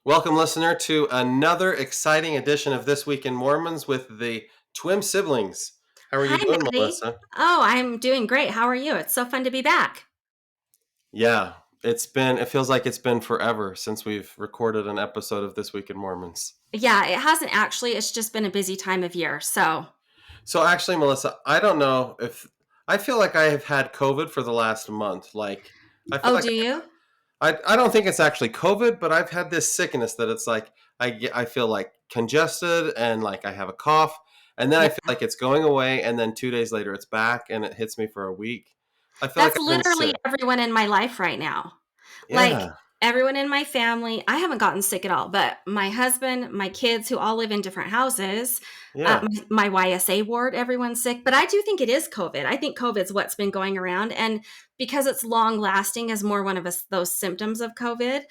Welcome, listener, to another exciting edition of This Week in Mormons with the twin siblings. How are Hi, you doing, Maddie. Melissa? Oh, I'm doing great. How are you? It's so fun to be back. Yeah, it feels like it's been forever since we've recorded an episode of This Week in Mormons. Yeah, it hasn't actually. It's just been a busy time of year. So actually, Melissa, I don't know if I feel like I have had COVID for the last month. I feel Oh, like do you? I don't think it's actually COVID, but I've had this sickness that it's like I feel like congested and like I have a cough, and then I Yeah. feel like it's going away, and then 2 days later it's back and it hits me for a week. I feel like That's I've been literally sick. everyone in my life right now. Like Yeah, everyone in my family, I haven't gotten sick at all, but my husband, my kids who all live in different houses, yeah. my YSA ward, everyone's sick. But I do think it is COVID. I think COVID's what's been going around. And because it's long lasting is more one of those symptoms of COVID.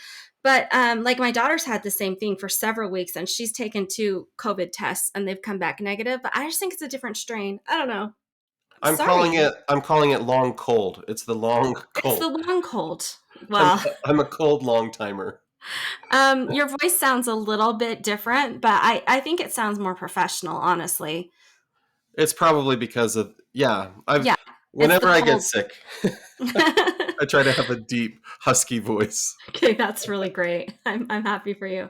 But like my daughter's had the same thing for several weeks and she's taken 2 COVID tests and they've come back negative. But I just think it's a different strain. I don't know. Sorry. I'm calling it long cold. It's the long It's cold. the long cold. I'm Well, I'm a cold long timer. your voice sounds a little bit different, but I think it sounds more professional, honestly. It's probably because of I've Yeah, it's the whenever I get cold. sick, I try to have a deep husky voice. Okay, that's really great. I'm happy for you.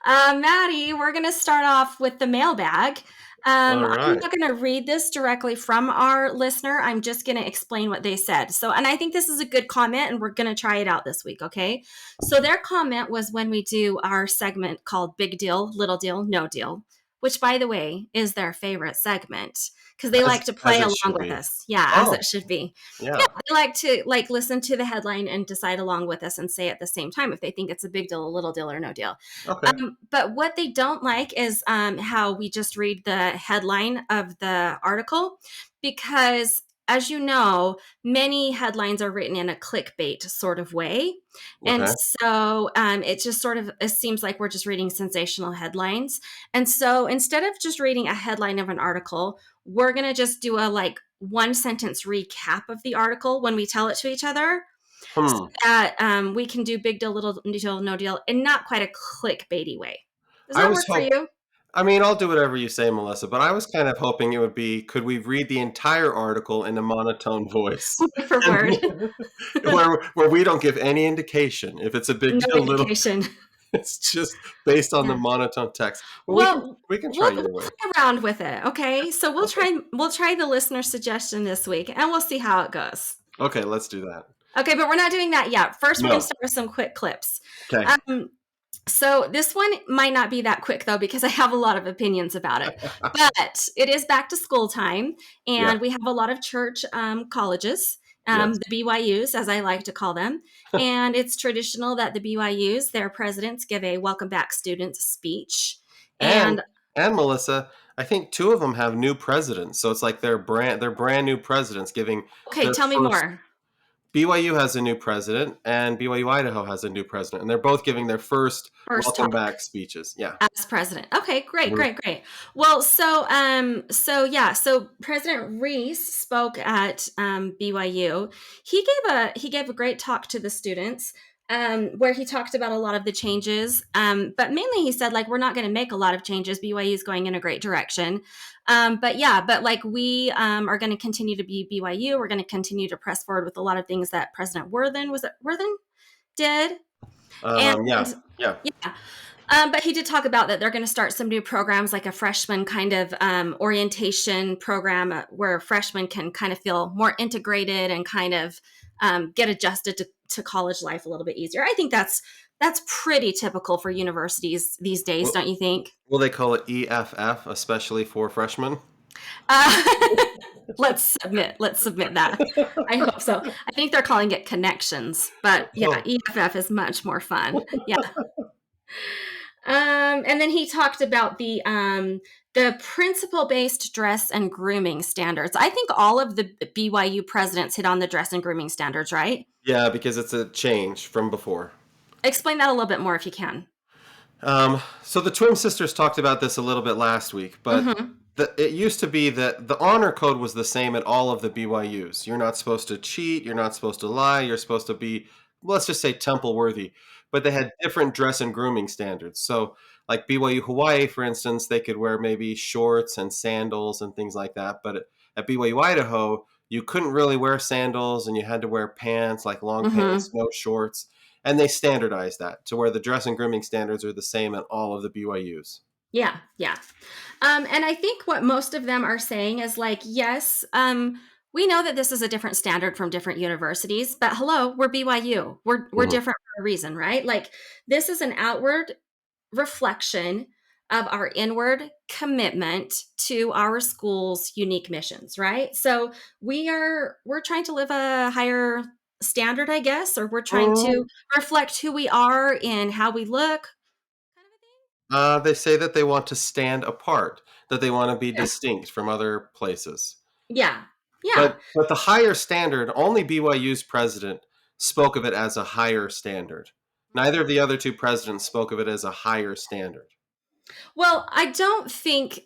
Maddie, we're going to start off with the mailbag. All I'm right. not going to read this directly from our listener. I'm just going to explain what they said. And I think this is a good comment, and we're going to try it out this week, okay? So, their comment was when we do our segment called Big Deal, Little Deal, No Deal, which, by the way, is their favorite segment because they like to As play it along should with be. us. Yeah, as Oh, it should be. Yeah, yeah. they like to listen to the headline and decide along with us and say at the same time if they think it's a big deal, a little deal, or no deal. Okay. But what they don't like is how we just read the headline of the article because, as you know, many headlines are written in a clickbait sort of way. And Okay. so it just sort of it seems like we're just reading sensational headlines. And so instead of just reading a headline of an article, we're going to just do a one sentence recap of the article when we tell it to each other so Hmm. that we can do big deal, little deal, no deal in not quite a clickbaity way. Does I that was work for hope. you? I mean, I'll do whatever you say, Melissa, but I was kind of hoping it would be, could we read the entire article in a monotone voice? Word for And word. where we don't give any indication if it's a big No deal, little. indication. It's just based on the Yeah. monotone text. Well, Well, we can try we'll your way. play around with it. Okay. So Okay. we'll try the listener suggestion this week and we'll see how it goes. Okay, let's do that. Okay, but we're not doing that yet. First, we're going to No. start with some quick clips. Okay. Um, So this one might not be that quick though, because I have a lot of opinions about it. But it is back to school time, Yeah. and we have a lot of church colleges, Yes. the BYUs, as I like to call them. And it's traditional that the BYUs, their presidents, give a welcome back students speech. And And and Melissa, I think two of them have new presidents, so it's like they're brand new presidents giving okay, their tell me first. more. BYU has a new president, and BYU Idaho has a new president, and they're both giving their first First welcome talk. back speeches. Yeah. As president. Okay, great, Mhm. great, great. Well, so President Reese spoke at BYU. He gave a great talk to the students where he talked about a lot of the changes. But mainly he said like we're not going to make a lot of changes. BYU is going in a great direction. But like we are going to continue to be BYU. We're going to continue to press forward with a lot of things that President Worthen did. And Yeah. Yeah. yeah, but he did talk about that they're going to start some new programs, like a freshman kind of orientation program where freshmen can kind of feel more integrated and kind of get adjusted to college life a little bit easier. I think that's pretty typical for universities these days, Will, don't you think? will they call it EFF, especially for freshmen? Uh, let's submit that. I hope so. I think they're calling it connections, but yeah, Oh, EFF is much more fun. Yeah. And then he talked about the principle based dress and grooming standards. I think all of the BYU presidents hit on the dress and grooming standards, right? yeah, because it's a change from before. Explain that a little bit more if you can. So the twin sisters talked about this a little bit last week, but Mm-hmm. it used to be that the honor code was the same at all of the BYUs. You're not supposed to cheat. You're not supposed to lie. You're supposed to be, let's just say, temple worthy. but they had different dress and grooming standards. So, like BYU Hawaii, for instance, they could wear maybe shorts and sandals and things like that. But at BYU Idaho, you couldn't really wear sandals and you had to wear pants, like long pants, Mhm. no shorts. And they standardized that to where the dress and grooming standards are the same at all of the BYUs. Yeah, yeah. And I think what most of them are saying is like, yes, we know that this is a different standard from different universities, but hello, we're BYU. We're Mhm. different for a reason, right? Like this is an outward reflection of our inward commitment to our school's unique missions, right? So we're trying to live a higher standard, I guess, or we're trying to Mm. reflect who we are in how we look, kind of a They say that they want to stand apart, that they want to be thing. distinct from other places. Yeah. Yeah. But the higher standard, only BYU's president spoke of it as a higher standard. Neither of the other two presidents spoke of it as a higher standard. Well, I don't think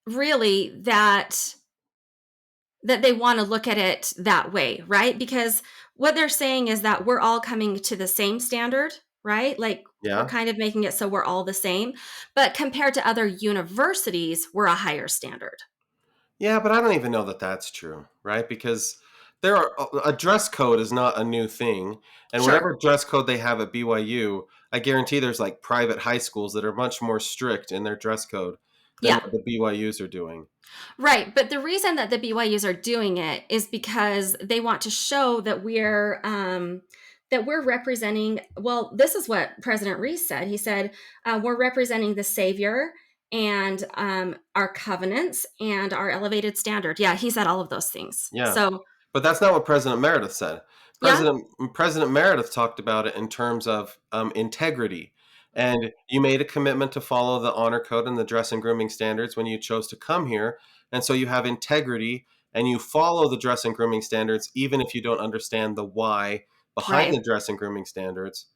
really that they want to look at it that way, right? Because what they're saying is that we're all coming to the same standard, right? Like we're Yeah? kind of making it so we're all the same, but compared to other universities, we're a higher standard. Yeah, but I don't even know that that's true, right? Because there are a dress code is not a new thing, and Sure. whatever dress code they have at BYU, I guarantee there's like private high schools that are much more strict in their dress code than Yeah. what the BYUs are doing. Right, but the reason that the BYUs are doing it is because they want to show that we're representing. Well, this is what President Reese said. He said we're representing the Savior and our covenants and our elevated standard. Yeah, he said all of those things. Yeah. So But that's not what President Meredith said. yeah, President Meredith talked about it in terms of integrity, and you made a commitment to follow the honor code and the dress and grooming standards when you chose to come here, and so you have integrity and you follow the dress and grooming standards even if you don't understand the why behind right. the dress and grooming standards.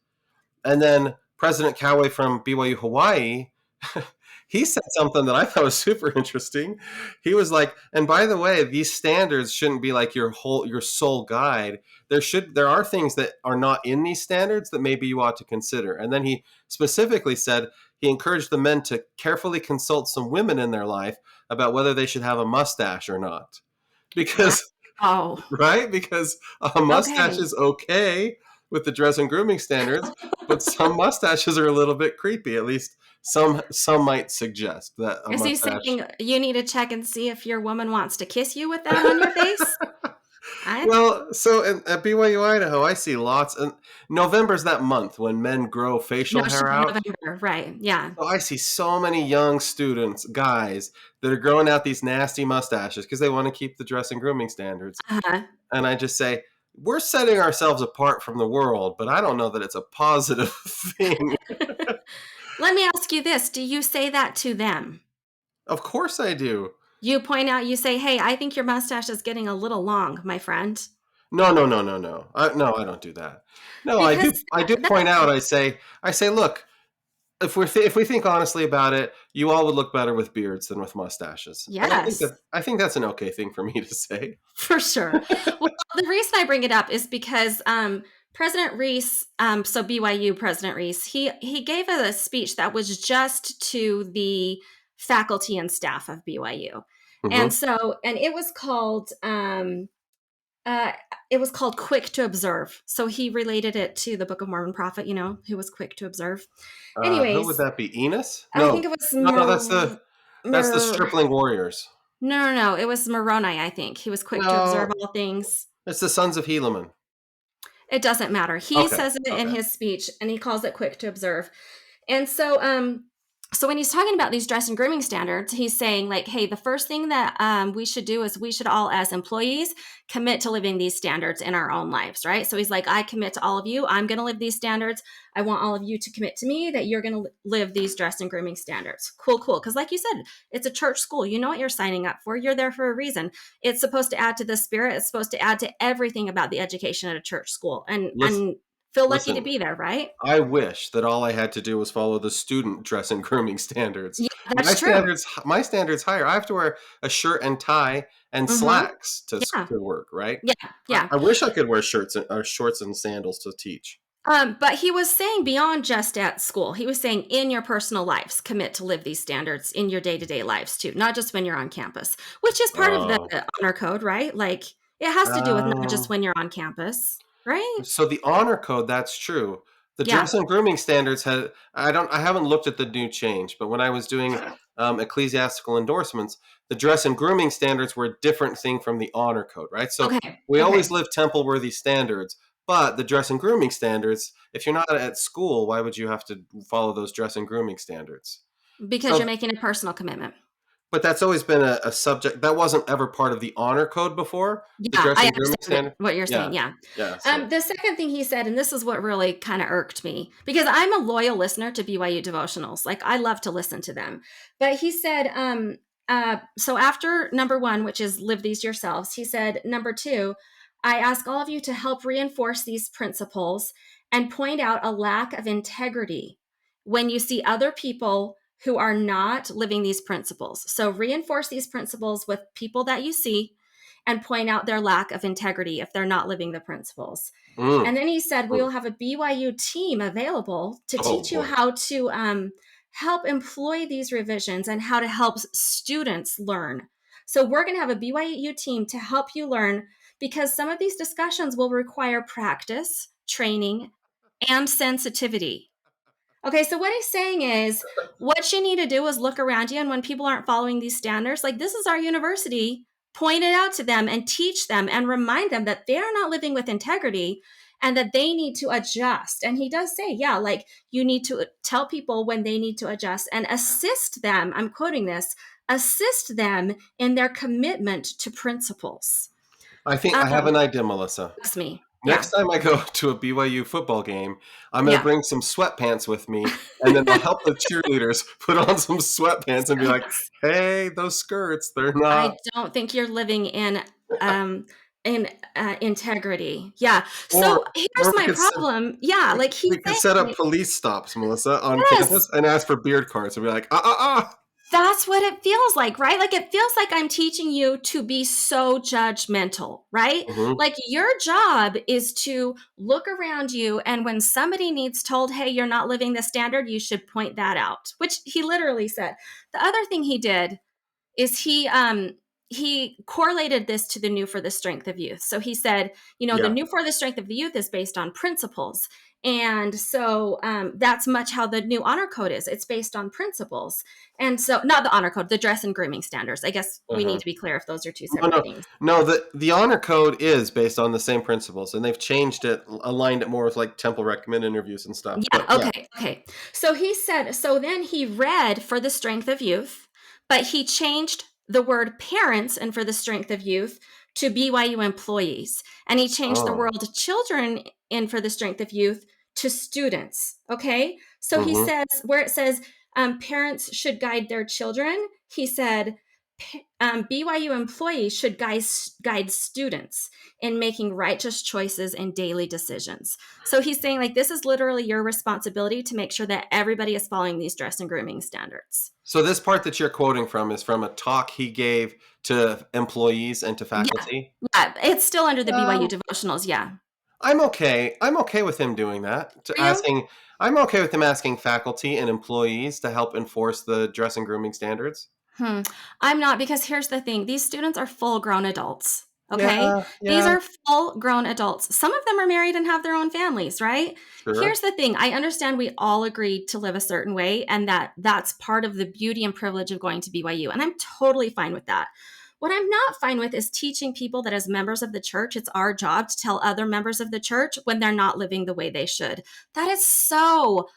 And then President Coway from BYU Hawaii, he said something that I thought was super interesting. He was like, "And by the way, these standards shouldn't be like your sole guide. There are things that are not in these standards that maybe you ought to consider." And then he specifically said he encouraged the men to carefully consult some women in their life about whether they should have a mustache or not. Because Wow. right? Because a mustache Okay. is okay with the dress and grooming standards, but some mustaches are a little bit creepy. At least some might suggest that a Is he mustache. saying you need to check and see if your woman wants to kiss you with that on your face? I Well, so at BYU Idaho, I see lots, and November's that month when men grow no, facial she hair said out. November. Right. Yeah. So I see so many young students, guys, that are growing out these nasty mustaches because they want to keep the dress and grooming standards. Uh-huh. And I just say, we're setting ourselves apart from the world, but I don't know that it's a positive thing. Let me ask you this. Do you say that to them? Of course I do. You point out, you say, hey, I think your mustache is getting a little long, my friend. No, no, no, no, no. No, I don't do that. No, I do. Because I do that, point out. I say, look, if we think honestly about it, you all would look better with beards than with mustaches, and yes, I think that's an okay thing for me to say. for sure. Well, the reason I bring it up is because President Reese, so BYU President Reese, he gave a speech that was just to the faculty and staff of BYU. And Hmm. so, and uh, it was called Quick to Observe. So he related it to the Book of Mormon prophet, who was quick to observe. Who would Anyways, that be? Enos? I think No, it was no, no. That's the Mer- stripling warriors. no, no, no. It was Moroni, I think. He was quick to observe No, all things. it's the sons of Helaman. It doesn't matter. He Okay, says it in okay. his speech and he calls it quick to observe. And so when he's talking about these dress and grooming standards, he's saying like, hey, the first thing that we should do is we should all as employees commit to living these standards in our own lives, right? So he's like, I commit to all of you. I'm going to live these standards. I want all of you to commit to me that you're going to live these dress and grooming standards. Cool, cool. Because like you said, it's a church school. You know what you're signing up for. You're there for a reason. It's supposed to add to the spirit. It's supposed to add to everything about the education at a church school. And Listen, feel lucky to listen. be there, right? I wish that all I had to do was follow the student dress and grooming standards. Yeah, that's true. My standards higher. I have to wear a shirt and tie and Mm-hmm. slacks Yeah, to work, right? yeah, yeah. I wish I could wear shorts and sandals to teach. But he was saying beyond just at school. He was saying in your personal lives, commit to live these standards in your day to day lives too, not just when you're on campus, which is part of the Oh. honor code, right? Like it has to do with not just Oh. when you're on campus, right? So the honor code, that's true. The Yeah. dress and grooming standards had I haven't looked at the new change, but when I was doing ecclesiastical endorsements, the dress and grooming standards were a different thing from the honor code, right? So Okay. we always Okay. live temple worthy standards, but the dress and grooming standards, if you're not at school, why would you have to follow those dress and grooming standards? Because you're So making a personal commitment. but that's always been a subject that wasn't ever part of the honor code before, the Yeah, dress I and grooming understand standard. what you're Yeah. saying. Yeah. Yeah. So The second thing he said, and this is what really kind of irked me because I'm a loyal listener to BYU devotionals. Like I love to listen to them. But he said, so after number one, which is live these yourselves, he said, number two, I ask all of you to help reinforce these principles and point out a lack of integrity when you see other people who are not living these principles. So reinforce these principles with people that you see and point out their lack of integrity if they're not living the principles. mm, And then he said, we mm. will have a BYU team available to Oh teach you boy. how to help employ these revisions and how to help students learn. So we're going to have a BYU team to help you learn because some of these discussions will require practice, training, and sensitivity. Okay, so what he's saying is what you need to do is look around you, and when people aren't following these standards, like this is our university, point it out to them and teach them and remind them that they are not living with integrity and that they need to adjust. And he does say, yeah, like you need to tell people when they need to adjust and assist them. I'm quoting this, assist them in their commitment to principles. I think I have Um, an idea, Melissa. that's me. Yeah. Next time I go to a BYU football game, I'm going to Yeah. bring some sweatpants with me, and then I'll help the cheerleaders put on some sweatpants and be like, "Hey, those skirts, they're not." I don't think you're living um in integrity. Yeah. So Or here's or we my could set, problem. Yeah, like he's we could set up saying, police stops, Melissa, on yes, campus and ask for beard cards and be like, that's what it feels like, right? Like it feels like I'm teaching you to be so judgmental, right? Mm-hmm. Like your job is to look around you and when somebody needs told, "Hey, you're not living the standard," you should point that out, which he literally said. The other thing he did is he correlated this to the new for the strength of youth. So he said, the Yeah. new for the strength of the youth is based on principles. And so that's much how the new honor code is. It's based on principles. And so, not the honor code, the dress and grooming standards. I guess we need Uh-huh. to be clear if those are two No, separate no, things. no. The honor code is based on the same principles, and they've changed it, aligned it more with like temple recommend interviews and stuff. Yeah, But yeah, okay, okay. So he said, so then he read for the strength of youth, but he changed the word parents and for the strength of youth to BYU employees. And he changed the oh, word children in for the strength of youth to students. Okay. So he mm-hmm. says, where it says parents should guide their children, he said, BYU employees should guide students in making righteous choices and daily decisions. So he's saying, like, this is literally your responsibility to make sure that everybody is following these dress and grooming standards. So this part that you're quoting from is from a talk he gave to employees and to Yeah. faculty. Yeah. It's still under the BYU Um, devotionals. Yeah. I'm okay. I'm okay with him doing that. To For you? asking, I'm okay with him asking faculty and employees to help enforce the dress and grooming standards. Hmm. I'm not because here's the thing these students are full grown adults. Okay. Yeah, These yeah, are full grown adults. Some of them are married and have their own families, right? sure. Here's the thing I understand we all agreed to live a certain way, and that's part of the beauty and privilege of going to BYU. And I'm totally fine with that. What I'm not fine with is teaching people that as members of the church, it's our job to tell other members of the church when they're not living the way they should. That is so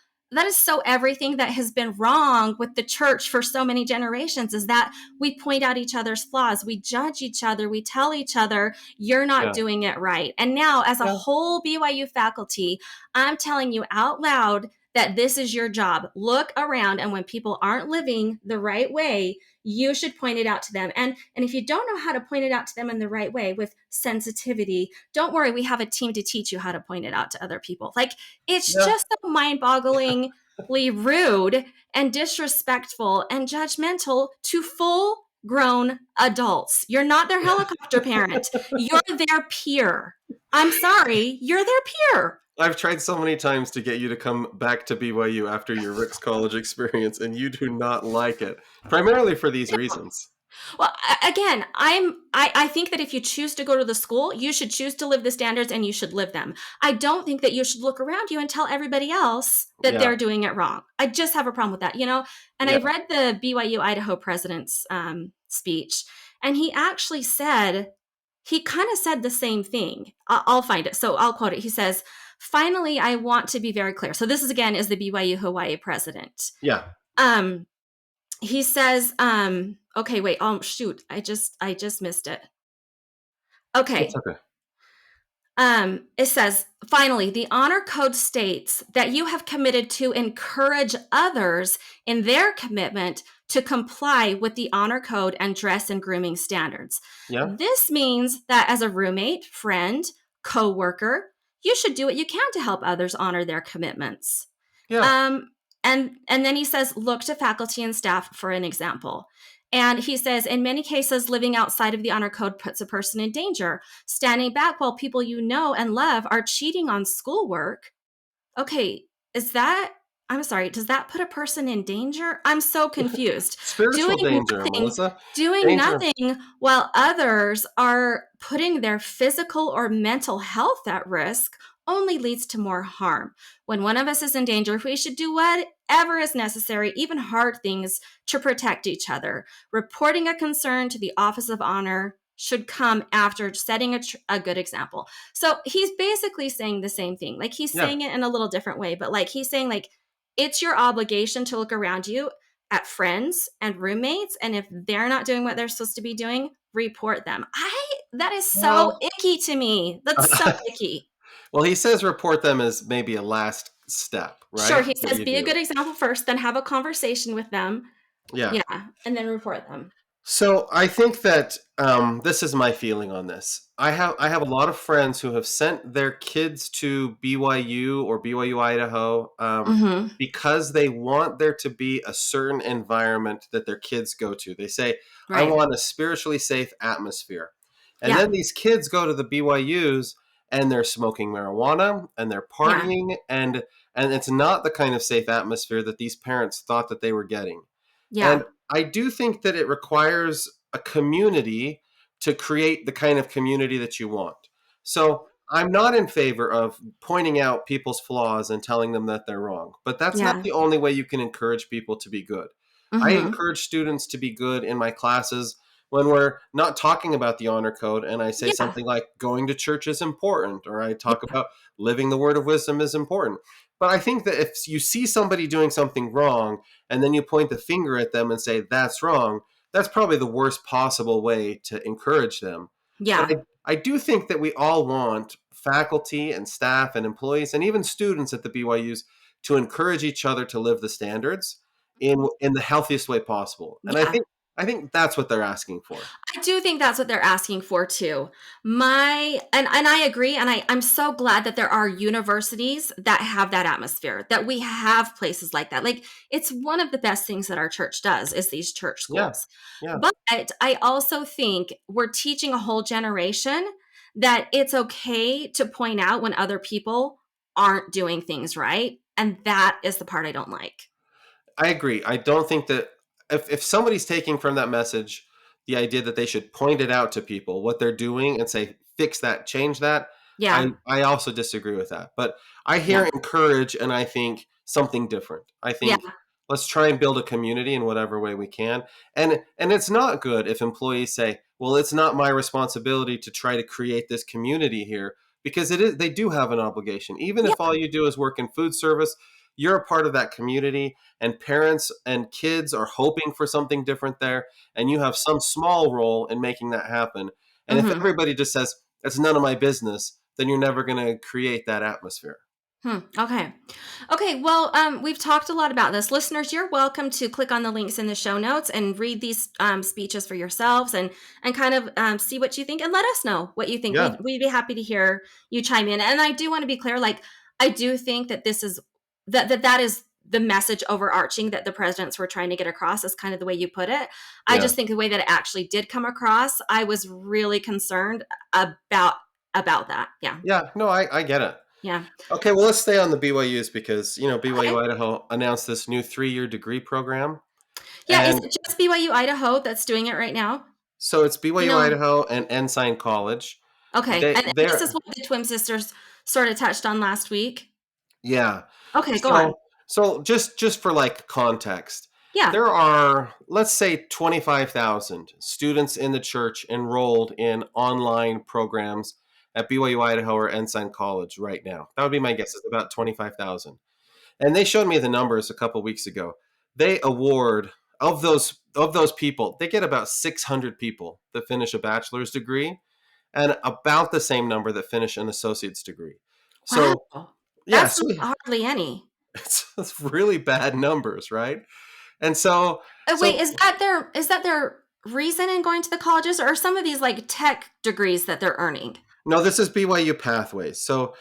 everything that has been wrong with the church for so many generations is that we point out each other's flaws, we judge each other, we tell each other you're not Yeah, doing it right. And now as a yeah, whole BYU faculty, I'm telling you out loud that this is your job. Look around, and when people aren't living the right way, you should point it out to them. And if you don't know how to point it out to them in the right way with sensitivity, don't worry, we have a team to teach you how to point it out to other people. Like it's yeah. just so mind-bogglingly rude and disrespectful and judgmental to full grown adults. You're not their helicopter parent. You're their peer. I'm sorry, you're their peer. I've tried so many times to get you to come back to BYU after your Rick's college experience, and you do not like it, primarily for these reasons. Well, again, I think that if you choose to go to the school, you should choose to live the standards and you should live them. I don't think that you should look around you and tell everybody else that Yeah, they're doing it wrong. I just have a problem with that, you know. And I yeah, read the BYU Idaho president's speech, and he actually said he kind of said the same thing. I'll find it, so I'll quote it. He says, "Finally, I want to be very clear." So this is again is the BYU Hawaii president. yeah. Um, he says, okay, wait, oh shoot, I just missed it. It's Okay. okay. It says, finally, the honor code states that you have committed to encourage others in their commitment to comply with the honor code and dress and grooming standards. Yeah, This means that as a roommate, friend, co-worker, you should do what you can to help others honor their commitments. yeah, Um, and then he says, look to faculty and staff for an example. And he says, in many cases, living outside of the honor code puts a person in danger. Standing back while people you know and love are cheating on schoolwork. Okay, is that, I'm sorry, does that put a person in danger? I'm so confused. Doing spiritual danger, nothing, Melissa. doing Danger. nothing while others are putting their physical or mental health at risk only leads to more harm. When one of us is in danger, we should do whatever is necessary, even hard things, to protect each other. Reporting a concern to the Office of Honor should come after setting a good example. So he's basically saying the same thing. Like he's Yeah, saying it in a little different way, but like he's saying like it's your obligation to look around you at friends and roommates, and if they're not doing what they're supposed to be doing, report them. I That is so well, icky to me. That's so icky. well, he says report them as maybe a last step, Sure, right? he That says you be a do. good example first, then have a conversation with them. Yeah. Yeah, and then report them. So I think that this is my feeling on this. I have a lot of friends who have sent their kids to BYU or BYU Idaho Mhm. because they want there to be a certain environment that their kids go to. They say, "I Right. want a spiritually safe atmosphere," and Yeah. then these kids go to the BYU's and they're smoking marijuana and they're Yeah. partying and it's not the kind of safe atmosphere that these parents thought that they were getting. Yeah. And I do think that it requires a community to create the kind of community that you want. So I'm not in favor of pointing out people's flaws and telling them that they're wrong, but that's not Yeah. the only way you can encourage people to be good. I Mhm. encourage students to be good in my classes when we're not talking about the honor code and I say Yeah. something like going to church is important, or I talk Yeah. about living the word of wisdom is important. But I think that if you see somebody doing something wrong and then you point the finger at them and say that's wrong, that's probably the worst possible way to encourage them. But Yeah. I do think that we all want faculty and staff and employees and even students at the BYU's to encourage each other to live the standards in the healthiest way possible. And Yeah. I think that's what they're asking for. I do think that's what they're asking for too. And I agree, and I'm so glad that there are universities that have that atmosphere, that we have places like that. Like it's one of the best things that our church does is these church Yeah. schools. Yeah. But I also think we're teaching a whole generation that it's okay to point out when other people aren't doing things right. And that is the part I don't like. I agree. I don't think that if somebody's taking from that message the idea that they should point it out to people what they're doing and say fix that, change that, Yeah. I also disagree with that. But I hear Yeah. encourage and I think something different. I Yeah. think let's try and build a community in whatever way we can. And it's not good if employees say, "Well, it's not my responsibility to try to create this community here." Because it is they do have an obligation. Even if Yeah. all you do is work in food service, you're a part of that community and parents and kids are hoping for something different there and you have some small role in making that happen. And if Mhm. everybody just says it's none of my business, then you're never going to create that atmosphere. Okay. Okay. Well, we've talked a lot about this. Listeners, you're welcome to click on the links in the show notes and read these speeches for yourselves and kind of see what you think and let us know what you think. Yeah, We'd be happy to hear you chime in. And I do want to be clear, like I do think that this is that is the message overarching that the presidents were trying to get across is kind of the way you put it. I yeah, just think the way that it actually did come across, I was really concerned about about that. Yeah. yeah. No, I get it. Yeah. Okay, well, let's stay on the BYU's because, BYU Okay. Idaho announced this new 3-year degree program. Yeah, is And it just BYU Idaho that's doing it right now? so it's You BYU know, Idaho and Ensign College. okay, They and this is they're what the twin sisters sort of touched on last week? Yeah. Okay, go on. So just for like context, Yeah. there are, let's say, 25,000 students in the church enrolled in online programs at BYU Idaho or Ensign College right now. That would be my guess. It's about 25,000. And they showed me the numbers a couple weeks ago. They award of those people, they get about 600 people that finish a bachelor's degree and about the same number that finish an associate's degree. So, Wow. yeah, That's so not hardly any. it's really bad numbers, right? And so, Wait, so is that their reason in going to the colleges, or are some of these like tech degrees that they're earning? no, this is BYU Pathways. So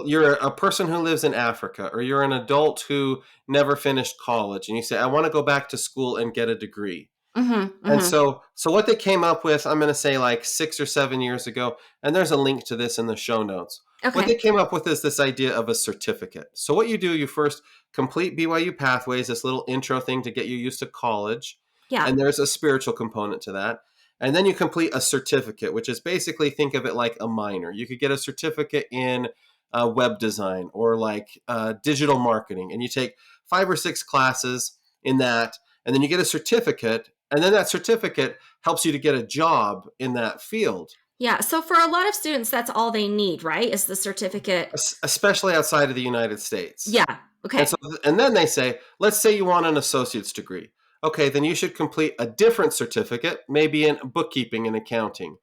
you're a person who lives in Africa, or you're an adult who never finished college, and you say, "I want to go back to school and get a degree." Mhm, And mhm. so what they came up with, I'm going to say like 6 or 7 years ago, and there's a link to this in the show notes. What they Okay. came up with is this idea of a certificate. So what you do, you first complete BYU Pathways, this little intro thing to get you used to college, Yeah. and there's a spiritual component to that. And then you complete a certificate, which is basically, think of it like a minor. You could get a certificate in web design or like digital marketing, and you take 5 or 6 classes in that, and then you get a certificate, and then that certificate helps you to get a job in that field, Yeah, so for a lot of students, that's all they need, right? Is the certificate. especially outside of the United States. Yeah, And okay. so, and then they say, let's say you want an associate's degree. Okay, then you should complete a different certificate, maybe in bookkeeping and accounting,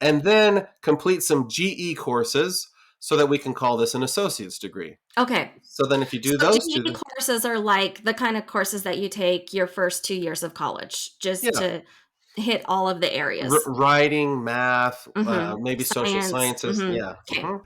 and then complete some GE courses so that we can call this an associate's degree. Okay. So then, if you do So those GED two, courses are like the kind of courses that you take your first 2 years of college just yeah, to hit all of the areas. writing, math, Mhm. maybe social Science. sciences, Mhm. yeah. Okay.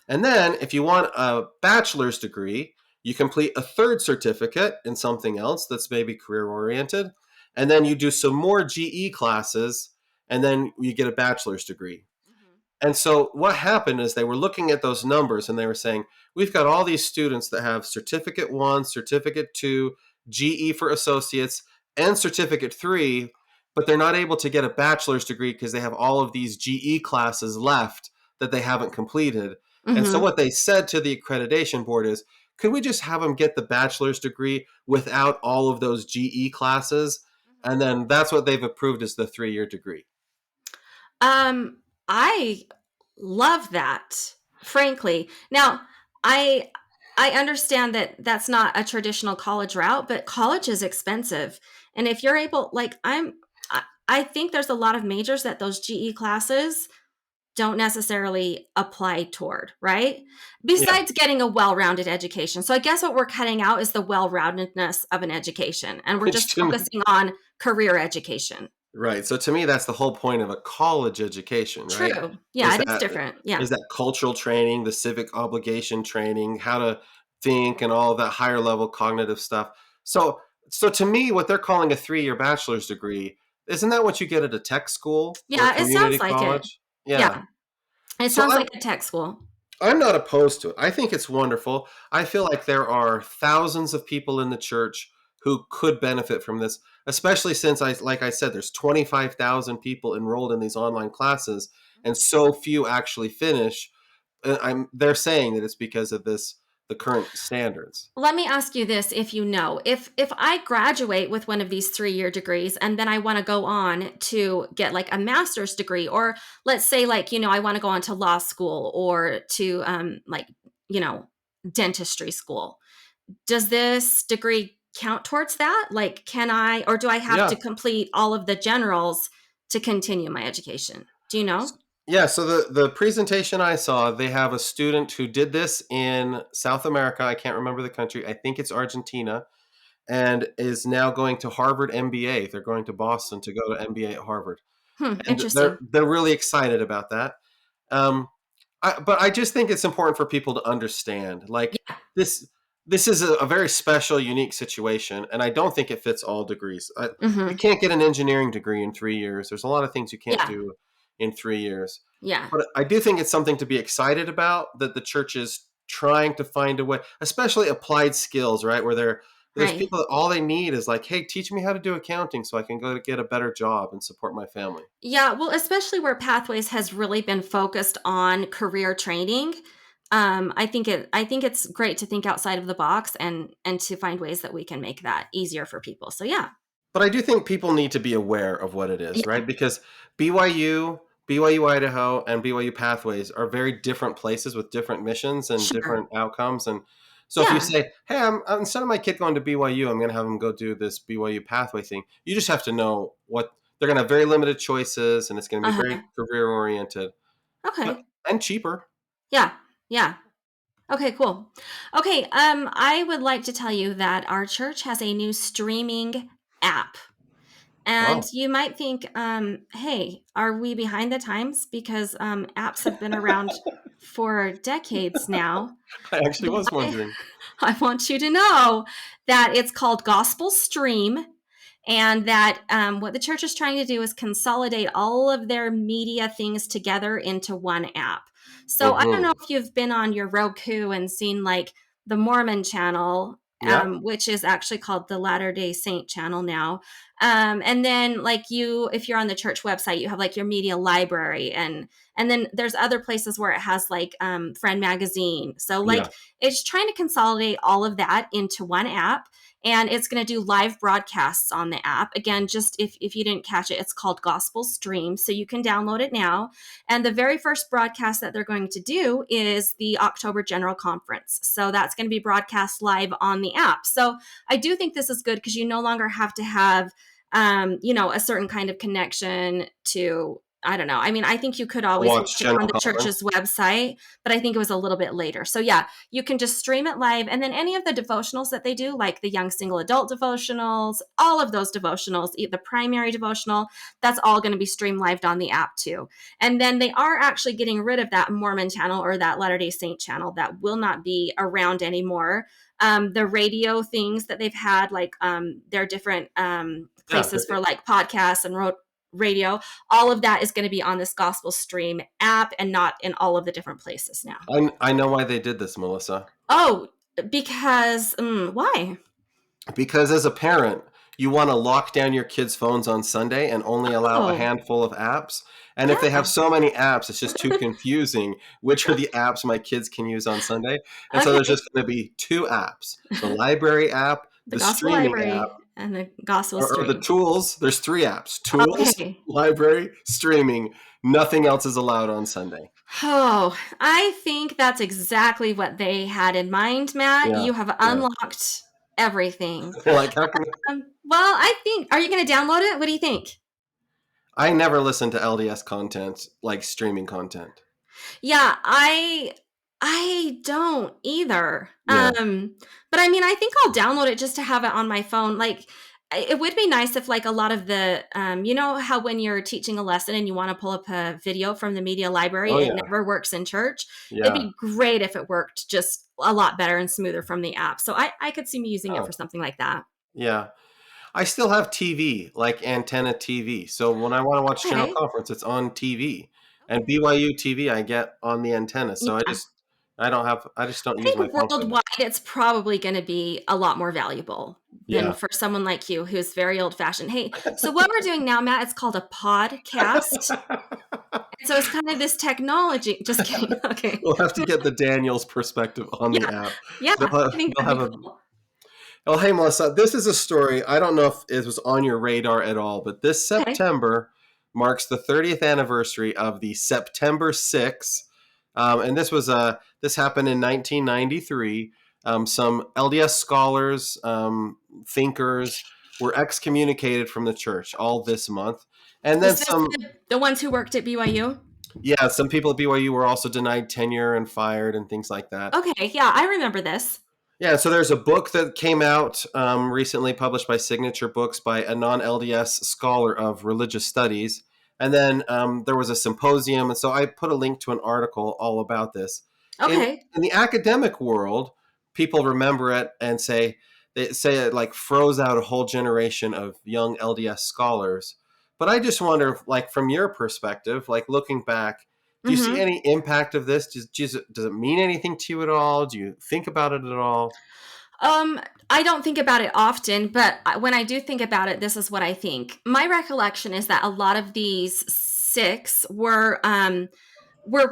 And then, if you want a bachelor's degree, you complete a third certificate in something else that's maybe career oriented. And then you do some more GE classes, and then you get a bachelor's degree. Mhm. And so, what happened is they were looking at those numbers and they were saying, we've got all these students that have certificate one, certificate two, GE for associates, and certificate three, but they're not able to get a bachelor's degree because they have all of these GE classes left that they haven't completed. And so, Mhm. what they said to the accreditation board is, could we just have them get the bachelor's degree without all of those GE classes? Mhm. And then that's what they've approved as the 3-year degree. I love that, frankly. Now, I I understand that that's not a traditional college route, but college is expensive. And if you're able like I think there's a lot of majors that those GE classes don't necessarily apply toward, right? Yeah. Besides getting a well-rounded education. So I guess what we're cutting out is the well-roundedness of an education, and we're Which just to me, focusing on career education. right. So to me, that's the whole point of a college education, right? True. Yeah, Is it is that different. Yeah. is that cultural training, the civic obligation training, how to think, and all of that higher level cognitive stuff. So to me, what they're calling a 3-year bachelor's degree, isn't that what you get at a tech school or a Yeah, it sounds community like it. college? Yeah. Yeah, it So sounds I'm like a tech school. I'm not opposed to it. I think it's wonderful. I feel like there are thousands of people in the church who could benefit from this, especially since like I said, there's 25,000 people enrolled in these online classes and Mhm. so few actually finish. They're saying that it's because of the current standards. Let me ask you this if you know. If I graduate with one of these 3-year degrees and then I want to go on to get like a master's degree, or let's say like, I want to go on to law school or to like, you know, dentistry school. Does this degree count towards that? Like, can I, or do I have Yeah. to complete all of the generals to continue my education? Do you know? Yeah, so the presentation I saw, they have a student who did this in South America. I can't remember the country. I think it's Argentina, and is now going to Harvard MBA. They're going to Boston to go to MBA at Harvard, and they're Interesting. they're really excited about that. Um, but I just think it's important for people to understand, like Yeah. this. This is a very special, unique situation, and I don't think it fits all degrees. You Hmm. can't get an engineering degree in 3 years. There's a lot of things you can't Yeah. do in 3 years. Yeah. But I do think it's something to be excited about that the church is trying to find a way, especially applied skills, right? Where there's Right. people that all they need is like, hey, teach me how to do accounting so I can go to get a better job and support my family. Yeah, well, especially where Pathways has really been focused on career training. I think it's great to think outside of the box and to find ways that we can make that easier for people. So yeah. But I do think people need to be aware of what it is, Yeah, right? Because BYU, BYU Idaho, and BYU Pathways are very different places with different missions and sure. different outcomes. And so if you Yeah. say, hey, instead of my kid going to BYU, I'm going to have him go do this BYU Pathway thing, you just have to know what they're going to have very limited choices and it's going to be very Uh-huh. career oriented, but Okay. and cheaper. Yeah. Yeah. Okay, cool. Okay, I would like to tell you that our church has a new streaming app. And Oh, you might think, hey, are we behind the times? Because apps have been around for decades now. I actually was But wondering. I want you to know that it's called Gospel Stream, and that what the church is trying to do is consolidate all of their media things together into one app. So I don't know Mm-hmm. if you've been on your Roku and seen like the Mormon channel, Yep. which is actually called the Latter Day Saint channel now. And then like if you're on the church website, you have like your media library, and then there's other places where it has like Friend Magazine. So Yeah. like it's trying to consolidate all of that into one app, and it's going to do live broadcasts on the app. Again, just if you didn't catch it, it's called Gospel Stream. So you can download it now. And the very first broadcast that they're going to do is the October General Conference. So that's going to be broadcast live on the app. So I do think this is good because you no longer have to have, a certain kind of connection to, I don't know. I mean, I think you could always watch Watch it on General the church's Conference. website, but I think it was a little bit later. So yeah, you can just stream it live. And then any of the devotionals that they do, like the young single adult devotionals, all of those devotionals, the primary devotional, that's all going to be streamed live on the app too. And then they are actually getting rid of that Mormon channel or that Latter day Saint channel that will not be around anymore. The radio things that they've had, like their different Yeah. places for like podcasts and radio, all of that is going to be on this Gospel Stream app and not in all of the different places now. I know why they did this, Melissa. Oh, because why? Because as a parent, you want to lock down your kids' phones on Sunday and only allow a Oh, handful of apps. And if they have yeah. so many apps, it's just too confusing which are the apps my kids can use on Sunday. And so there's Okay. just going to be two apps: the library app, The the Gospel streaming app, Library and the Gospel or the Stream. tools. There's three apps: tools, Okay. library, streaming. Nothing else is allowed on Sunday. Oh, I think that's exactly what they had in mind, Matt. Yeah. You have Yeah. unlocked everything. Like, how can Well, I think, are you going to download it? What do you think? I never listen to LDS content like streaming content? Yeah, I don't either. Yeah. But I mean, I think I'll download it just to have it on my phone. Like it would be nice if like a lot of the you know how when you're teaching a lesson and you want to pull up a video from the media library, Oh, it yeah. never works in church. It'd Yeah. be great if it worked just a lot better and smoother from the app. So I could see me using it Oh, for something like that. yeah. I still have TV, like antenna TV. So when I want to watch General Okay. Conference, it's on TV. And Okay. BYU TV I get on the antenna. So Yeah. I just don't I use my think phone for that. worldwide, it's probably going to be a lot more valuable than Yeah. for someone like you who's very old fashioned. Hey, so what we're doing now, Matt, it's called a podcast. And so it's kind of this technology. Just kidding. Okay. We'll have to get the Daniels perspective on the Yeah. app. Yeah. I think They'll that'd have be a cool. Oh, hey, Melissa, this is a story. I don't know if it was on your radar at all, but this Okay. September marks the 30th anniversary of the September 6th. And this happened in 1993. Some LDS scholars, thinkers were excommunicated from the church all this month. And then Was this some, the ones who worked at BYU? yeah, some people at BYU were also denied tenure and fired and things like that. Okay. Yeah. I remember this. Yeah, so there's a book that came out recently, published by Signature Books by a non-LDS scholar of religious studies, and then there was a symposium, and so I put a link to an article all about this. In Okay. in the academic world, people remember it and they say it like froze out a whole generation of young LDS scholars. But I just wonder, like from your perspective, like looking back, Do you see Mhm. any impact of this? Does it mean anything to you at all? Do you think about it at all? Um, I don't think about it often, but when I do think about it, this is what I think. My recollection is that a lot of these six were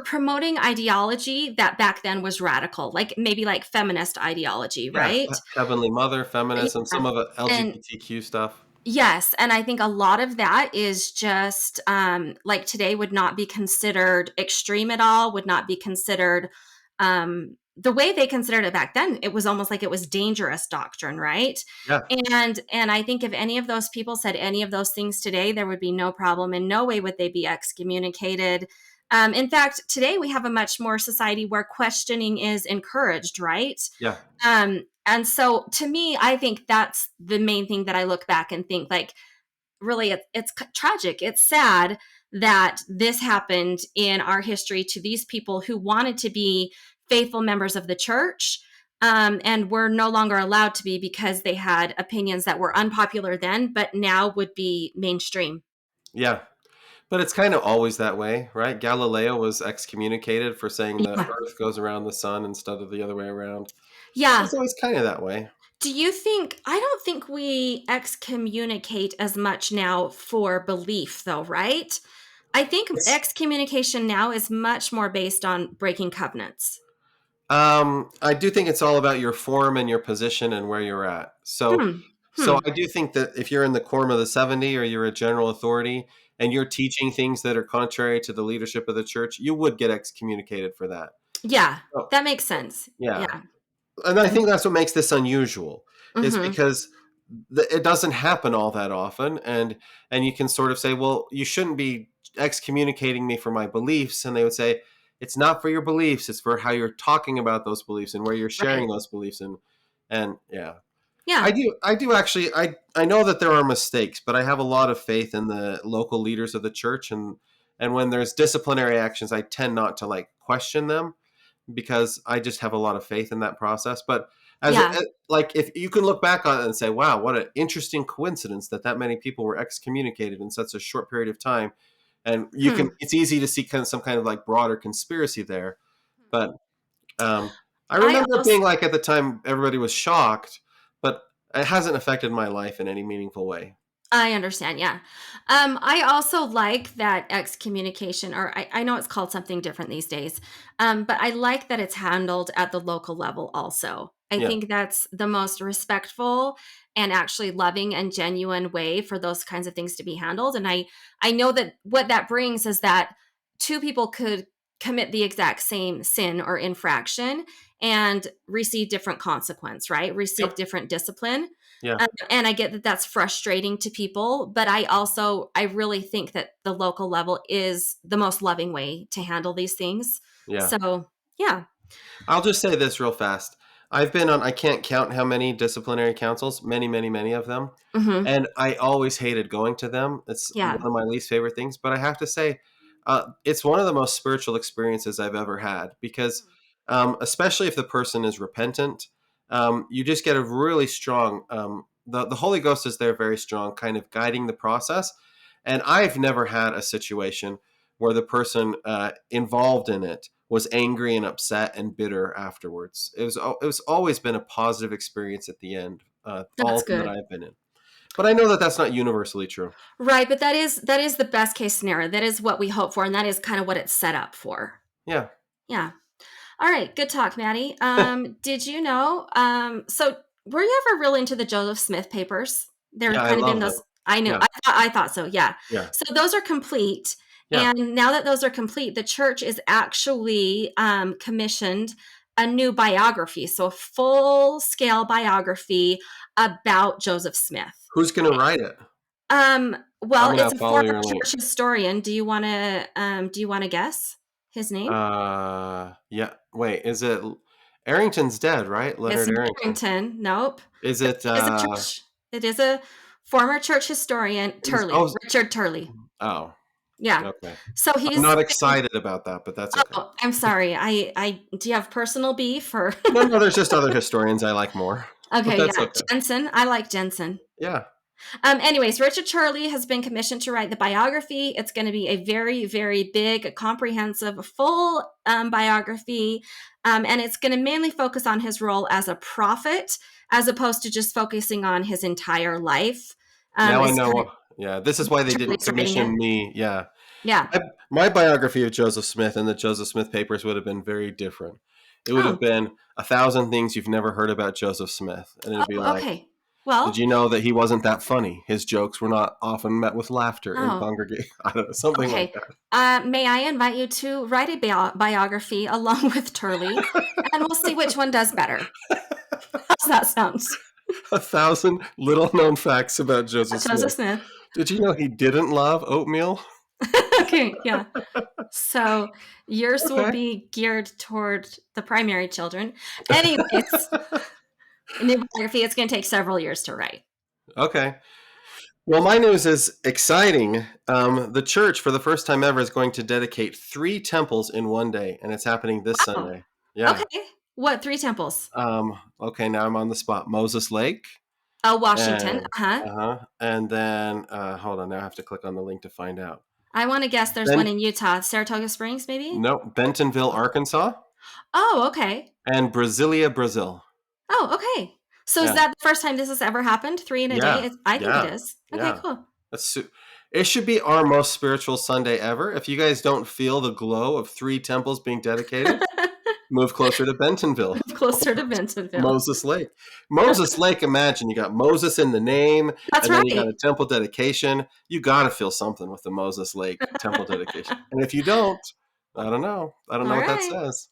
promoting ideology that back then was radical, like maybe like feminist ideology, Yeah, right? Heavenly Mother, feminism, Yeah. some of the And LGBTQ stuff. yes, and I think a lot of that is just, like, today would not be considered extreme at all, would not be considered, the way they considered it back then, it was almost like it was dangerous doctrine, right? Yeah, And I think if any of those people said any of those things today, there would be no problem. In no way would they be excommunicated. In fact, today we have a much more society where questioning is encouraged, right? yeah, And so to me, I think that's the main thing that I look back and think like, really, it's tragic. It's sad that this happened in our history to these people who wanted to be faithful members of the church. And were no longer allowed to be because they had opinions that were unpopular then, but now would be mainstream. yeah. But it's kind of always that way, right? Galileo was excommunicated for saying the Yeah. Earth goes around the sun instead of the other way around. Yeah. It's always kind of that way. Do you think, I don't think we excommunicate as much now for belief, though, right? I think It's excommunication now is much more based on breaking covenants. I do think it's all about your form and your position and where you're at. So, Hmm. so Hmm. I do think that if you're in the quorum of the 70 or you're a general authority and you're teaching things that are contrary to the leadership of the church, you would get excommunicated for that. Yeah, Oh, that makes sense. yeah. Yeah. And I think that's what makes this unusual is Mhm. because it doesn't happen all that often, and you can sort of say, well, you shouldn't be excommunicating me for my beliefs, and they would say it's not for your beliefs, it's for how you're talking about those beliefs and where you're sharing Right. those beliefs. And yeah, Yeah. I do actually, I know that there are mistakes, but I have a lot of faith in the local leaders of the church, and when there's disciplinary actions, I tend not to like question them because I just have a lot of faith in that process. But Yeah. like if you can look back on it and say, wow, what an interesting coincidence that that many people were excommunicated in such a short period of time, and you can, Hmm. it's easy to see kind of some kind of like broader conspiracy there. But um, I I remember it also being like at the time everybody was shocked, but it hasn't affected my life in any meaningful way. I understand, yeah. I also like that excommunication, or I know it's called something different these days, but I like that it's handled at the local level also. I Yeah, think that's the most respectful and actually loving and genuine way for those kinds of things to be handled. And I know that what that brings is that two people could commit the exact same sin or infraction and receive different consequence, right? Receive yep, different discipline. yeah, And I get that that's frustrating to people, but I really think that the local level is the most loving way to handle these things. yeah. So, yeah. I'll just say this real fast. I've been on, I can't count how many disciplinary councils, many, many, many of them. Mhm. And I always hated going to them. It's Yeah. one of my least favorite things. But I have to say, it's one of the most spiritual experiences I've ever had because, especially if the person is repentant, you just get a really strong, the Holy Ghost is there very strong, kind of guiding the process. And I've never had a situation where the person involved in it was angry and upset and bitter afterwards. It was always been a positive experience at the end, all That's of them that good. I've been in. But I know that that's not universally true. Right, but that is the best case scenario. That is what we hope for, and that is kind of what it's set up for. Yeah, Yeah. All right, good talk, Maddie. Did you know? So were you ever really into the Joseph Smith papers? They're yeah, I kind of in love them. those. I know. Yeah, I thought so. Yeah. yeah, So those are complete, yeah. and now that those are complete, the church is actually commissioned a new biography, so a full scale biography about Joseph Smith. Who's gonna write it? I'm Well, gonna it's a follow former your link. church historian. Do you want to guess his name? Yeah. Wait, is it Arrington's dead, right? It's Leonard not Arrington. Arrington, nope. Is But it? it is a former church historian, Is Turley, oh Richard Turley. oh Yeah. okay. So I'm he's not been excited about that, but that's okay. oh, I'm sorry. I do you have personal beef or No, no, there's just other historians I like more, but Okay, that's yeah, okay. Jensen. I like Jensen. Yeah. Anyways, Richard Charlie has been commissioned to write the biography. It's going to be a very, very big, comprehensive, full biography. And it's going to mainly focus on his role as a prophet, as opposed to just focusing on his entire life. Now I It's kind of know. Yeah, this is why they didn't Charlie's writing it. commission me. Yeah, Yeah. my biography of Joseph Smith and the Joseph Smith papers would have been very different. It would have Oh, been 1,000 things you've never heard about Joseph Smith, and it'd be oh, like, okay. did Well, you know that he wasn't that funny? His jokes were not often met with laughter in oh, congregation. I don't know, something like okay. May I invite you to write a biography along with Turley, and we'll see which one does better. How's that sound? that. 1,000 little known facts about Joseph Joseph Smith. Smith. Did you know he didn't love oatmeal? Okay, yeah. So yours will Okay. be geared toward the primary children. Anyways, a new biography, it's going to take several years to write. Okay. Well, my news is exciting. The church, for the first time ever, is going to dedicate 3 temples in one day, and it's happening this Oh, Sunday. Yeah. okay. What three temples? Okay, now I'm on the spot. Moses Lake, Oh, Washington. and Uh-huh. and then hold on. Now I have to click on the link to find out. I want to guess there's one Ben, in Utah, Saratoga Springs, maybe? no, Bentonville, Arkansas, Oh, okay. and Brasilia, Brazil. Oh, okay. So is Yeah, that the first time this has ever happened? 3 in a day? yeah, I think it yeah, is. Okay, yeah. cool. It should be our most spiritual Sunday ever. If you guys don't feel the glow of 3 temples being dedicated, move closer to Bentonville. Closer to Bentonville. Moses Lake. Moses Lake, imagine you got Moses in the name, That's and then you got right. a temple dedication. You got to feel something with the Moses Lake temple dedication. And if you don't, I don't know. I don't All know what that right. says.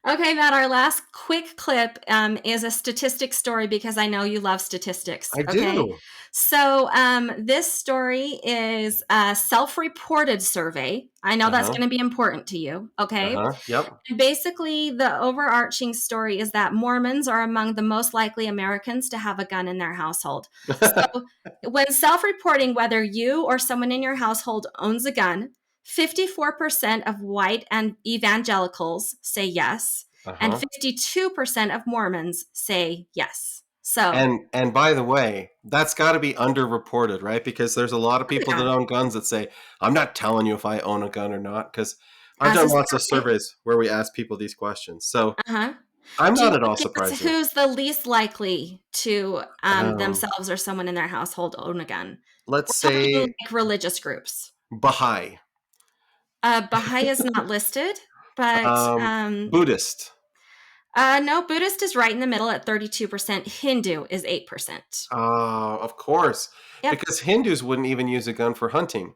Okay, Matt, our last quick clip is a statistic story because I know you love statistics. I Okay. do. So this story is a self reported survey. I know Uh that's huh. going to be important to you. Uh Okay. huh. Yep. And basically, the overarching story is that Mormons are among the most likely Americans to have a gun in their household. So when self reporting whether you or someone in your household owns a gun, 54% of white and evangelicals say yes, Uh and huh. 52% of Mormons say yes. So, And by the way, that's got to be underreported, right? Because there's a lot of people that yeah, own guns that say, "I'm not telling you if I own a gun or not," because I've as done is lots their of right. surveys where we ask people these questions. So Uh-huh. I'm Do you not at want all to guess surprising. who's the least likely to Um, themselves or someone in their household own a gun? let's We're talking say like religious groups. Baha'i, Baha'i is not listed, but Buddhist. no, Buddhist is right in the middle at 32%. Hindu is 8%. Of course, Yep. because Hindus wouldn't even use a gun for hunting,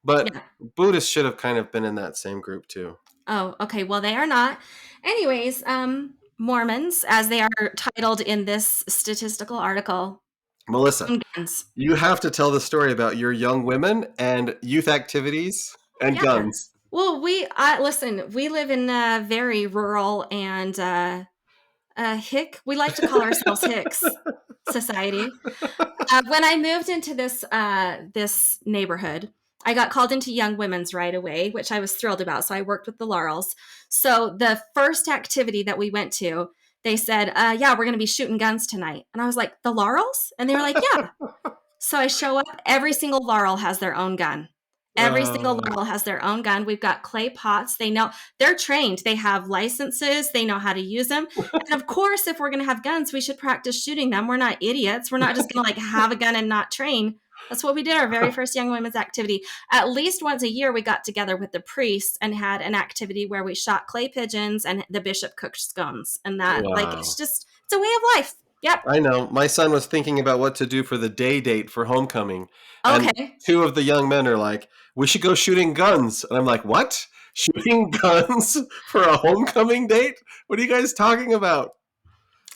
but Yeah. Buddhists should have kind of been in that same group too. Oh, okay. Well, they are not. Anyways, Mormons, as they are titled in this statistical article, Melissa, own guns. you have to tell the story about your young women and youth activities and Yeah. guns. Well, listen. We live in a very rural and hick. We like to call ourselves Hicks society. When I moved into this neighborhood, I got called into Young Women's right away, which I was thrilled about. So I worked with the Laurels. So the first activity that we went to, they said, "Yeah, we're going to be shooting guns tonight," and I was like, "The Laurels?" And they were like, "Yeah." So I show up. Every single Laurel has their own gun. Every single Uh, Laurel has their own gun. We've got clay pots. They know they're trained. They have licenses. They know how to use them. And of course, if we're going to have guns, we should practice shooting them. We're not idiots. We're not just going to like have a gun and not train. That's what we did our very first Young Women's activity. At least once a year, we got together with the priests and had an activity where we shot clay pigeons and the bishop cooked scones. And that, like, wow. it's a way of life. Yep. I know. My son was thinking about what to do for the day date for homecoming. And Okay. 2 of the young men are like, we should go shooting guns. And I'm like, what? Shooting guns for a homecoming date? What are you guys talking about?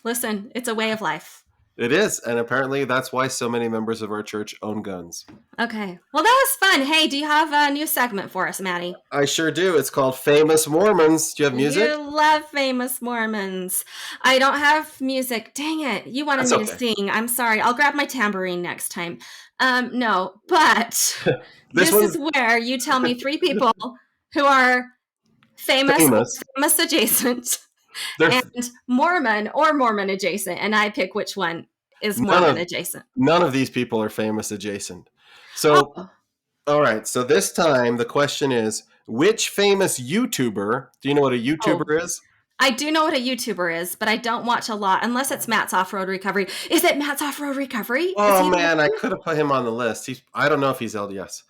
Listen, it's a way of life. It is. And apparently that's why so many members of our church own guns. Okay. Well, that was fun. Hey, do you have a new segment for us, Maddie? I sure do. It's called Famous Mormons. Do you have music? You love famous Mormons. I don't have music. Dang it. You wanted That's me to okay. sing. I'm sorry. I'll grab my tambourine next time. No, but This this one, is where you tell me three people who are famous or famous. famous adjacent They're and Mormon or Mormon adjacent, and I pick which one. is None Mormon of adjacent. none of these people are famous adjacent. So, Oh, all right. So this time the question is, which famous YouTuber? Do you know what a oh, YouTuber is? I do know what a YouTuber is, but I don't watch a lot unless it's Matt's Off Road Recovery. Is it Matt's Off Road Recovery? Is Oh he the man, I one? could have put him on the list. I don't know if he's LDS.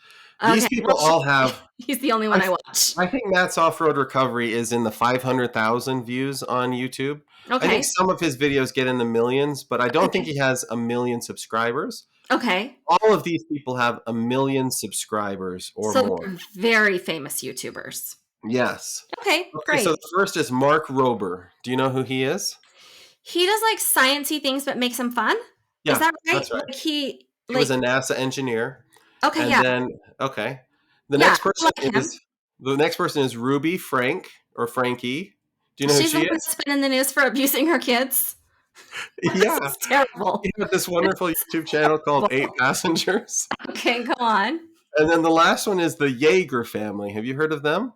These Okay, well, people all have. he's the only one I, I watch. I think Matt's Off-Road Recovery is in the 500,000 views on YouTube. I think Okay, some of his videos get in the millions, but I don't think okay, he has a million subscribers. okay. All of these people have a million subscribers or So more. they're very famous YouTubers. Yes. Okay, Okay, so great. the first is Mark Rober. Do you know who he is? He does like sciencey things, but makes them fun. Is Yeah, that right? that's right. He was Like a NASA engineer, okay, and yeah, then okay, yeah, I like him. the next person is Ruby Frank or Frankie. Do you know who She's the she one is? that's been in the news for abusing her kids. This Yeah, is terrible. he had this This wonderful is YouTube channel called Eight terrible. Passengers. Okay, go on. And then the last one is the Yeager family. Have you heard of them?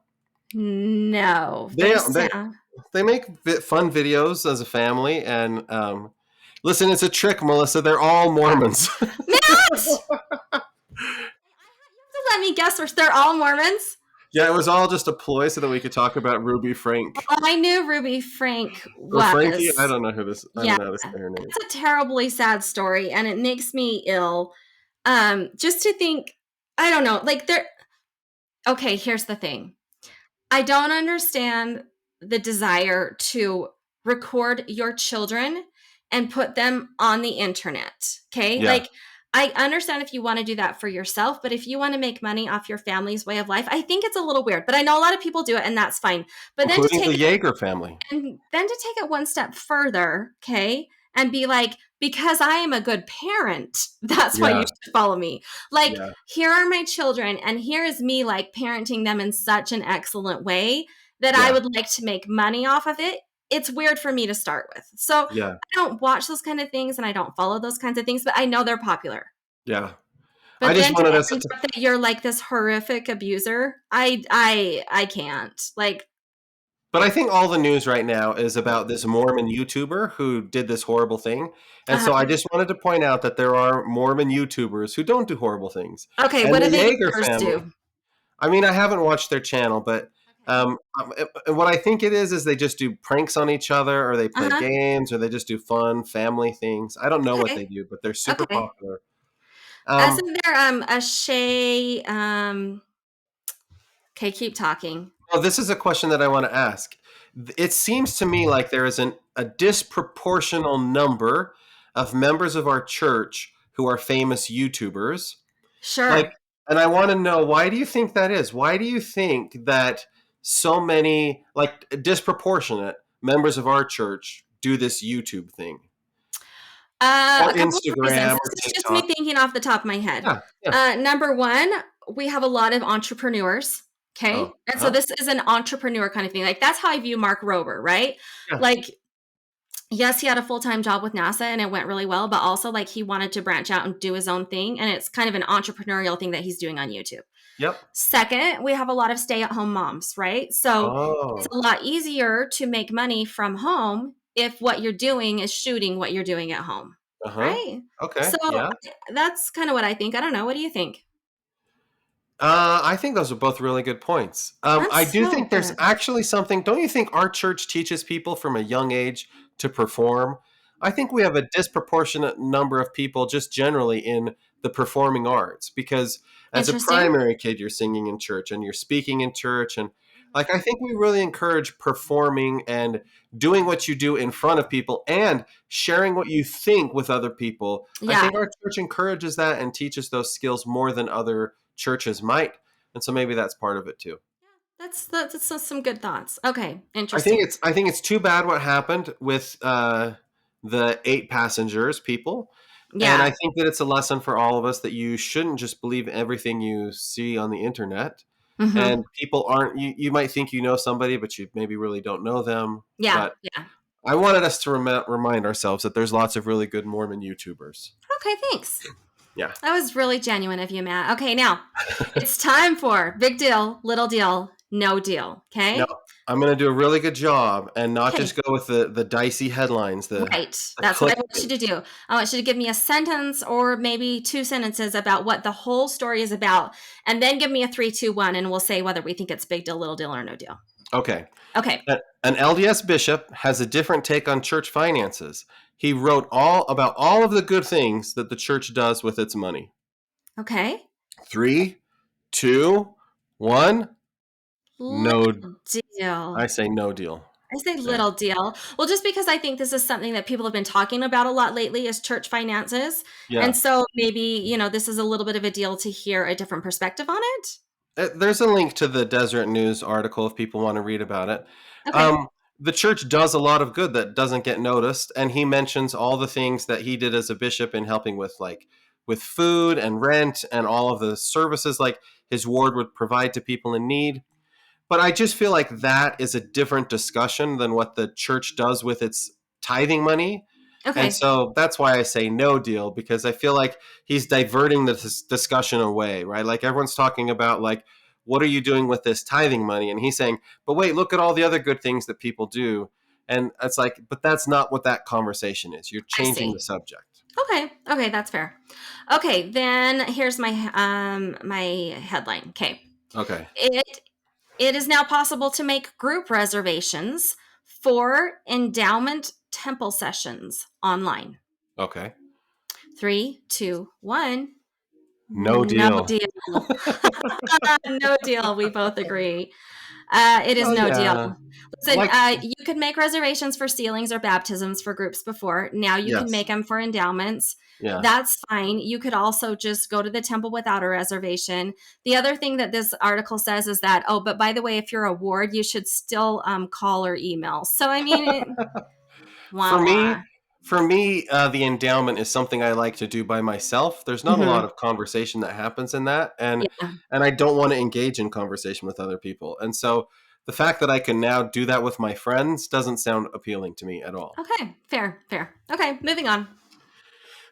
No, They they they sound they make fun videos as a family, and listen, it's a trick, Melissa. They're all Mormons. Matt. Let me guess, they're all Mormons. Yeah, it was all just a ploy so that we could talk about Ruby Frank All I knew Ruby Frank or Frankie. I was. don't know who this. I don't Yeah, know how to say her name. it's a terribly sad story, and it makes me ill. Just to think, I don't know, like they're okay. Here's the thing: I don't understand the desire to record your children and put them on the internet. Okay. Yeah, Like, I understand if you want to do that for yourself, but if you want to make money off your family's way of life, I think it's a little weird. But I know a lot of people do it, and that's fine. But then to including take the Yeager family. and then to take it one step further, okay, and be like, because I am a good parent, that's why you Yeah, should follow me. Like, yeah, here are my children, and here is me, like, parenting them in such an excellent way that I yeah, would like to make money off of it. It's weird for me to start with. So yeah, I don't watch those kind of things and I don't follow those kinds of things, but I know they're popular. yeah. I But just then to wanted us end to. up that you're like this horrific abuser, I can't. Like, But I think all the news right now is about this Mormon YouTuber who did this horrible thing. And so I uh, just wanted to point out that there are Mormon YouTubers who don't do horrible things. okay, And what the do the Yeager Yeagers family, do? I mean, I haven't watched their channel, but Okay. what I think it is they just do pranks on each other, or they play Uh-huh. games, or they just do fun family things. I don't know what they Okay. do, but they're super Okay. popular. Isn't there a Shay okay, keep talking. Oh, this is a question that I want to ask. It seems to me like there is a disproportional number of members of our church who are famous YouTubers. Like, Sure. and I want to know, why do you think that is? Why do you think that so many, like, disproportionate members of our church do this YouTube thing or A couple of reasons. Instagram or This is just me TikTok? thinking off the top of my head. Yeah, yeah. Number one, we have a lot of entrepreneurs. Oh, Okay. And so this is an entrepreneur kind of thing. Like that's how I view Mark Rober, right? yeah, Like, yes, he had a full-time job with NASA and it went really well, but also like he wanted to branch out and do his own thing. And it's kind of an entrepreneurial thing that he's doing on YouTube. yep. Second, we have a lot of stay-at-home moms, right? So it's Oh, a lot easier to make money from home if what you're doing is shooting what you're doing at home, uh huh. right? Okay, So yeah. that's kind of what I think. I don't know. What do you think? I think those are both really good points. I That's do so think there's good. actually something. Don't you think our church teaches people from a young age to perform? I think we have a disproportionate number of people just generally in the performing arts because as a Interesting. primary kid, you're singing in church and you're speaking in church. And like, I think we really encourage performing and doing what you do in front of people and sharing what you think with other people. I Yeah, think our church encourages that and teaches those skills more than other churches might, and so maybe that's part of it too. that's some good thoughts. Okay, I think interesting. it's too bad what happened with the eight passengers people, and I Yeah. think that it's a lesson for all of us that you shouldn't just believe everything you see on the internet. Hmm. And people aren't you might think you know somebody, but you maybe really don't know them. Yeah. But Yeah. I wanted us to remind ourselves that there's lots of really good Mormon YouTubers. Okay. Thanks. Yeah. That was really genuine of you, Matt. Okay, now it's time for big deal, little deal, no deal. No. Okay. I'm going to do a really good job and not just Okay. go with the dicey headlines, Right. the That's what I want you clickbait. to do. I want you to give me a sentence or maybe two sentences about what the whole story is about, and then give me a three, two, one, and we'll say whether we think it's big deal, little deal, or no deal. Okay. Okay. An LDS bishop has a different take on church finances. He wrote all about all of the good things that the church does with its money. Okay. Three, two, one. No, Little deal. I say no deal I say there. little deal. Well, just because I think this is something that people have been talking about a lot lately is church finances. And Yeah. so maybe, this is a little bit of a deal to hear a different perspective on it. There's a link to the Deseret News article if people want to read about it. Okay. The church does a lot of good that doesn't get noticed, and he mentions all the things that he did as a bishop in helping with with food and rent and all of the services like his ward would provide to people in need. But I just feel like that is a different discussion than what the church does with its tithing money. And Okay. so that's why I say no deal, because I feel like he's diverting the discussion away, right? Like everyone's talking about, like, what are you doing with this tithing money? And he's saying, but wait, look at all the other good things that people do. And it's like, but that's not what that conversation is. You're I changing the see. subject. Okay. Okay, that's fair. Okay, then here's my headline. Okay. Okay. It it is now possible to make group reservations for endowment temple sessions online. Okay. Three, two, one. No No deal. deal. No deal. We both agree. It is Well, no deal. yeah. Listen, Like, you could make reservations for sealings or baptisms for groups before. Now you can yes. make them for endowments. Yeah. That's fine. You could also just go to the temple without a reservation. The other thing that this article says is that, oh, but by the way, if you're a ward, you should still call or email. So, I mean, For wah me, wah. the endowment is something I like to do by myself. There's not a lot Hmm. of conversation that happens in that, Yeah. and I don't want to engage in conversation with other people. And so the fact that I can now do that with my friends doesn't sound appealing to me at all. Okay. Fair. Fair. Okay. Moving on.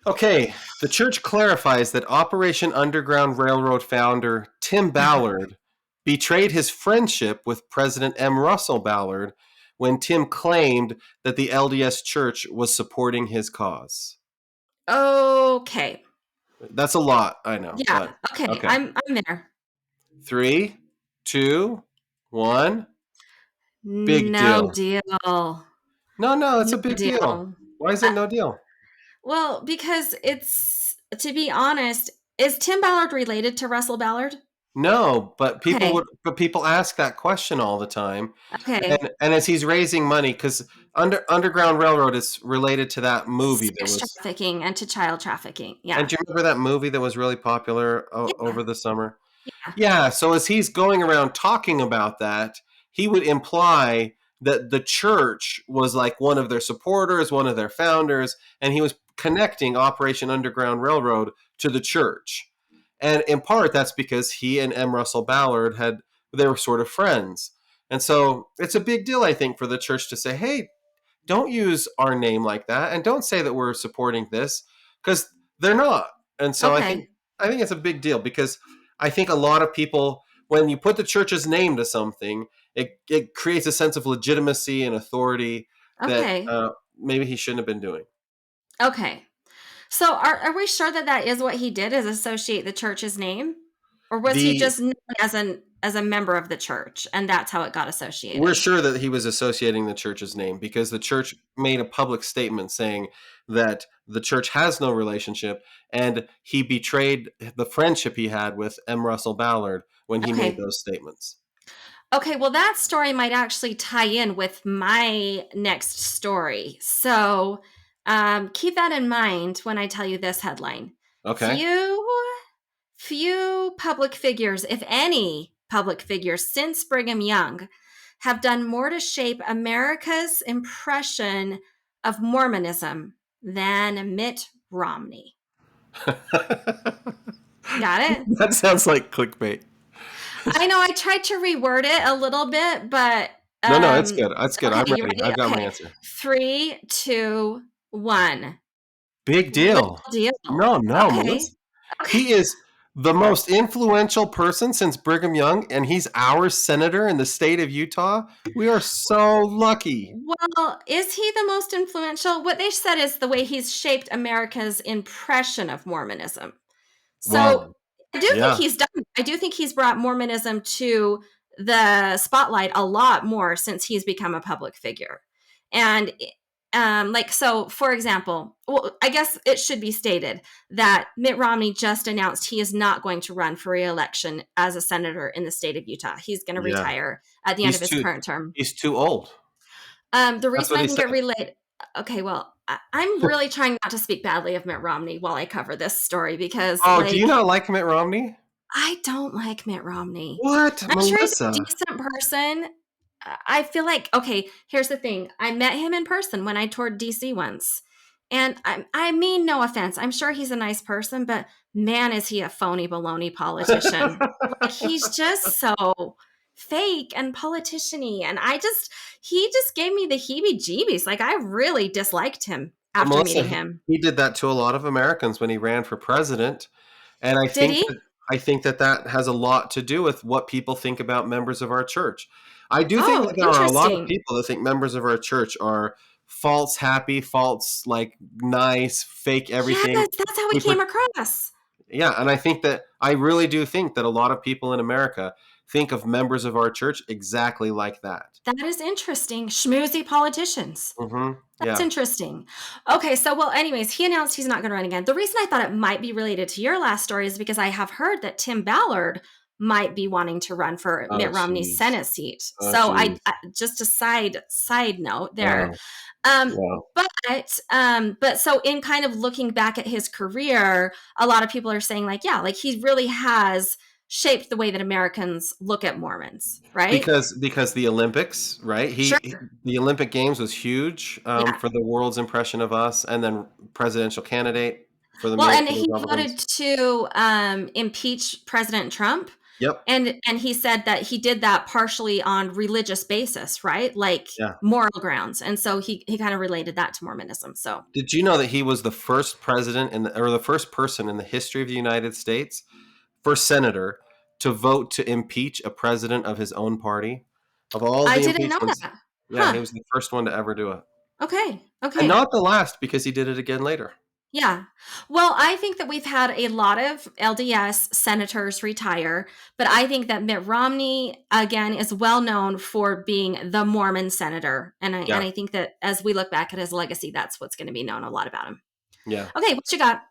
Okay, the church clarifies that Operation Underground Railroad founder Tim Ballard betrayed his friendship with President M. Russell Ballard when Tim claimed that the LDS Church was supporting his cause. Okay. That's a lot, I know, Yeah. but Okay. okay. I'm there. Three, two, one. Big No deal. deal. No, no, it's No a big deal. deal. Why is it Uh, no deal? well, because it's, to be honest, is Tim Ballard related to Russell Ballard? No, but Okay. people ask that question all the time, Okay. and as he's raising money, because Underground Railroad is related to that movie that Sex was. trafficking and to child trafficking. And Yeah. do you remember that movie that was really popular Yeah. over the summer? Yeah. Yeah, so as he's going around talking about that, he would imply that the church was like one of their supporters, one of their founders, and he was connecting Operation Underground Railroad to the church. And in part, that's because he and M. Russell Ballard they were sort of friends. And so it's a big deal, I think, for the church to say, hey, don't use our name like that, and don't say that we're supporting this, because they're not. And so Okay. I think it's a big deal, because I think a lot of people, when you put the church's name to something, it creates a sense of legitimacy and authority that Okay. maybe he shouldn't have been doing. Okay. So are we sure that that is what he did, is associate the church's name? Or was he The just known as a member of the church and that's how it got We're associated? sure that he was associating the church's name, because the church made a public statement saying that the church has no relationship, and he betrayed the friendship he had with M. Russell Ballard when he made Okay. those statements. Okay, well, that story might actually tie in with my next story. So keep that in mind when I tell you this headline. Okay. Few, few public figures, if any public figures since Brigham Young, have done more to shape America's impression of Mormonism than Mitt Romney. Got it? That sounds like clickbait. I know I tried to reword it a little bit, but No, no, it's good. It's good. I'm okay, you ready. ready? I've got my Okay. answer. Three, two, one. Big Little deal. deal. No, no, Okay. Melissa. Okay. He is. The most influential person since Brigham Young, and he's our senator in the state of Utah. We are so lucky. Well, is he the most influential? What they said is the way he's shaped America's impression of Mormonism. So Well, I do think yeah, he's done. I do think he's brought Mormonism to the spotlight a lot more since he's become a public figure. And like so, for example, well, I guess it should be stated that Mitt Romney just announced he is not going to run for re-election as a senator in the state of Utah. He's going to yeah. retire at the end of He's his too current term. he's too old. The That's reason what I he can said. get relayed. Okay, well, I'm really trying not to speak badly of Mitt Romney while I cover this story because, Oh, do you like, not like Mitt Romney? I don't like Mitt Romney. What, I'm sure he's a Melissa? decent person. I feel like, okay, here's the thing. I met him in person when I toured DC once. And I mean, no offense. I'm sure he's a nice person, but man, is he a phony baloney politician. Like, he's just so fake and politician-y. And he just gave me the heebie-jeebies. Like, I really disliked him But after Melissa, meeting he, him. he did that to a lot of Americans when he ran for president, and Did he? I think that that has a lot to do with what people think about members of our church. I do think Oh, that there are a lot of interesting. people that think members of our church are false happy, false like nice, fake Yes, everything. that's how he We came per- across. yeah, and I really do think that a lot of people in America think of members of our church exactly like that. That is interesting. Schmoozy politicians. That's Yeah, interesting. Okay, so well, anyways, he announced he's not going to run again. The reason I thought it might be related to your last story is because I have heard that Tim Ballard might be wanting to run for oh Mitt Romney's jeez, Senate seat. oh So jeez, I just a side note there. wow, Um, wow. but so in kind of looking back at his career, a lot of people are saying like, yeah, like he really has shaped the way that Americans look at Mormons, right? Because the Olympics, right? Sure. The Olympic Games was huge Yeah. for the world's impression of us, and then presidential candidate for Well, and for the he voted Republicans. to impeach President Trump, Yep. and he said that he did that partially on religious basis, right? Like Yeah. moral grounds, and so he kind of related that to Mormonism. So Did you know that he was the first president or the first person in the history of the United States, first senator to vote to impeach a president of his own party? Of all I the didn't know impeachments, that. yeah, Huh. he was the first one to ever do it, Okay. and Okay. not the last because he did it again later. Yeah. Well, I think that we've had a lot of LDS senators retire, but I think that Mitt Romney again is well known for being the Mormon senator, and Yeah, I think that as we look back at his legacy, that's what's going to be known a lot about him. yeah. Okay, what you got?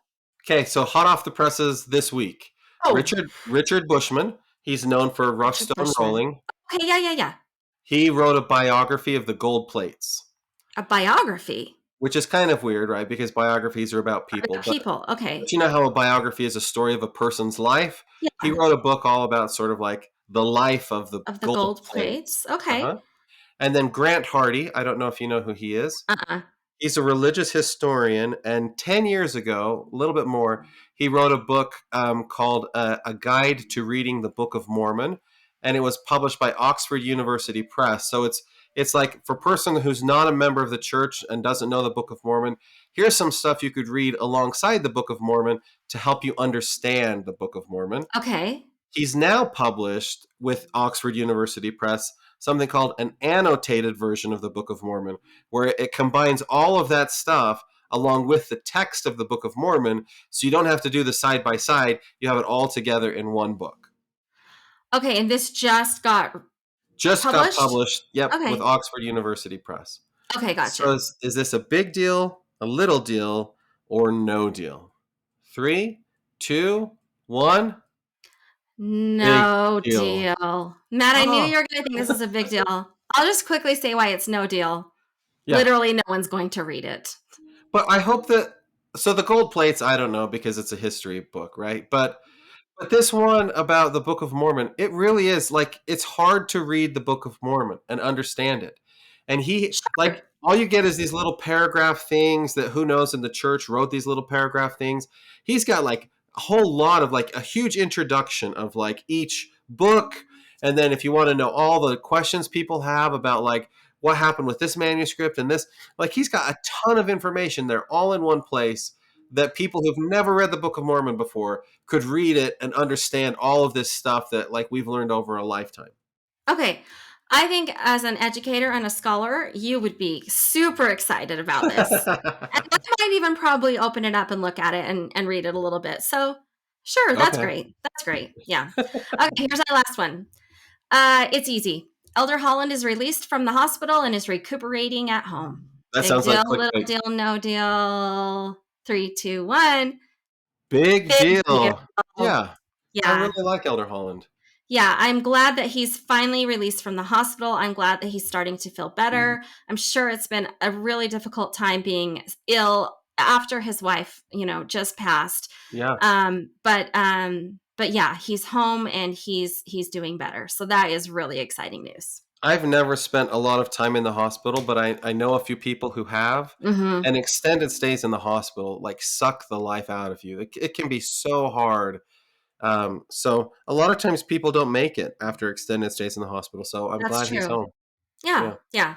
Okay, so hot off the presses this week, Oh, Richard Bushman. He's known for Rough Richard Stone Bushman. Rolling. Okay, yeah, yeah, yeah. He wrote a biography of the gold plates, A biography which is kind of weird, right? Because biographies are about people, about people. but Okay. you know how a biography is a story of a person's life. He Yeah, wrote a book all about sort of like the life of the of the gold gold plates. plates. Okay. Uh-huh. And then Grant Hardy, I don't know if you know who he is. Uh-uh. He's a religious historian, and 10 years ago, a little bit more, he wrote a book called A Guide to Reading the Book of Mormon, and it was published by Oxford University Press. So it's like for a person who's not a member of the church and doesn't know the Book of Mormon, here's some stuff you could read alongside the Book of Mormon to help you understand the Book of Mormon. Okay. He's now published with Oxford University Press something called an annotated version of the Book of Mormon, where it combines all of that stuff along with the text of the Book of Mormon, so you don't have to do the side by side. You have it all together in one book. Okay, and this just got Just got published? published, yep, with Okay. Oxford University Press. Okay, So gotcha. is this a big deal, a little deal, or no deal? Three, two, one. Big No deal. deal. Matt, I knew Oh, you were going to think this is a big deal. I'll just quickly say why it's no deal. yeah. Literally, no one's going to read it. But I hope that so the gold plates, I don't know because it's a history book, right? But this one about the Book of Mormon, it really is like it's hard to read the Book of Mormon and understand it. And he like Sure. all you get is these little paragraph things that who knows in the church wrote these little paragraph things. He's got like a whole lot of like a huge introduction of like each book, and then if you want to know all the questions people have about like what happened with this manuscript and this, like he's got a ton of information there all in one place that people who've never read the Book of Mormon before could read it and understand all of this stuff that like we've learned over a lifetime. Okay. I think as an educator and a scholar, you would be super excited about this. And I might even probably open it up and look at it and read it a little bit. So, sure, that's Okay. great. That's great. Yeah. Okay, here's our last one. It's easy. Elder Holland is released from the hospital and is recuperating at home. That Big sounds like deal, little clickbait. deal, no deal. 3, 2, 1. Big Big deal. deal. Yeah. I Yeah. really like Elder Holland. Yeah, I'm glad that he's finally released from the hospital. I'm glad that he's starting to feel better. I'm sure it's been a really difficult time being ill after his wife, just passed. Yeah. But yeah, he's home and he's doing better. So that is really exciting news. I've never spent a lot of time in the hospital, but I know a few people who have. Mm-hmm. And extended stays in the hospital like suck the life out of you. It can be so hard. So a lot of times people don't make it after extended stays in the hospital. So I'm That's glad he's true. home. Yeah, Yeah. yeah.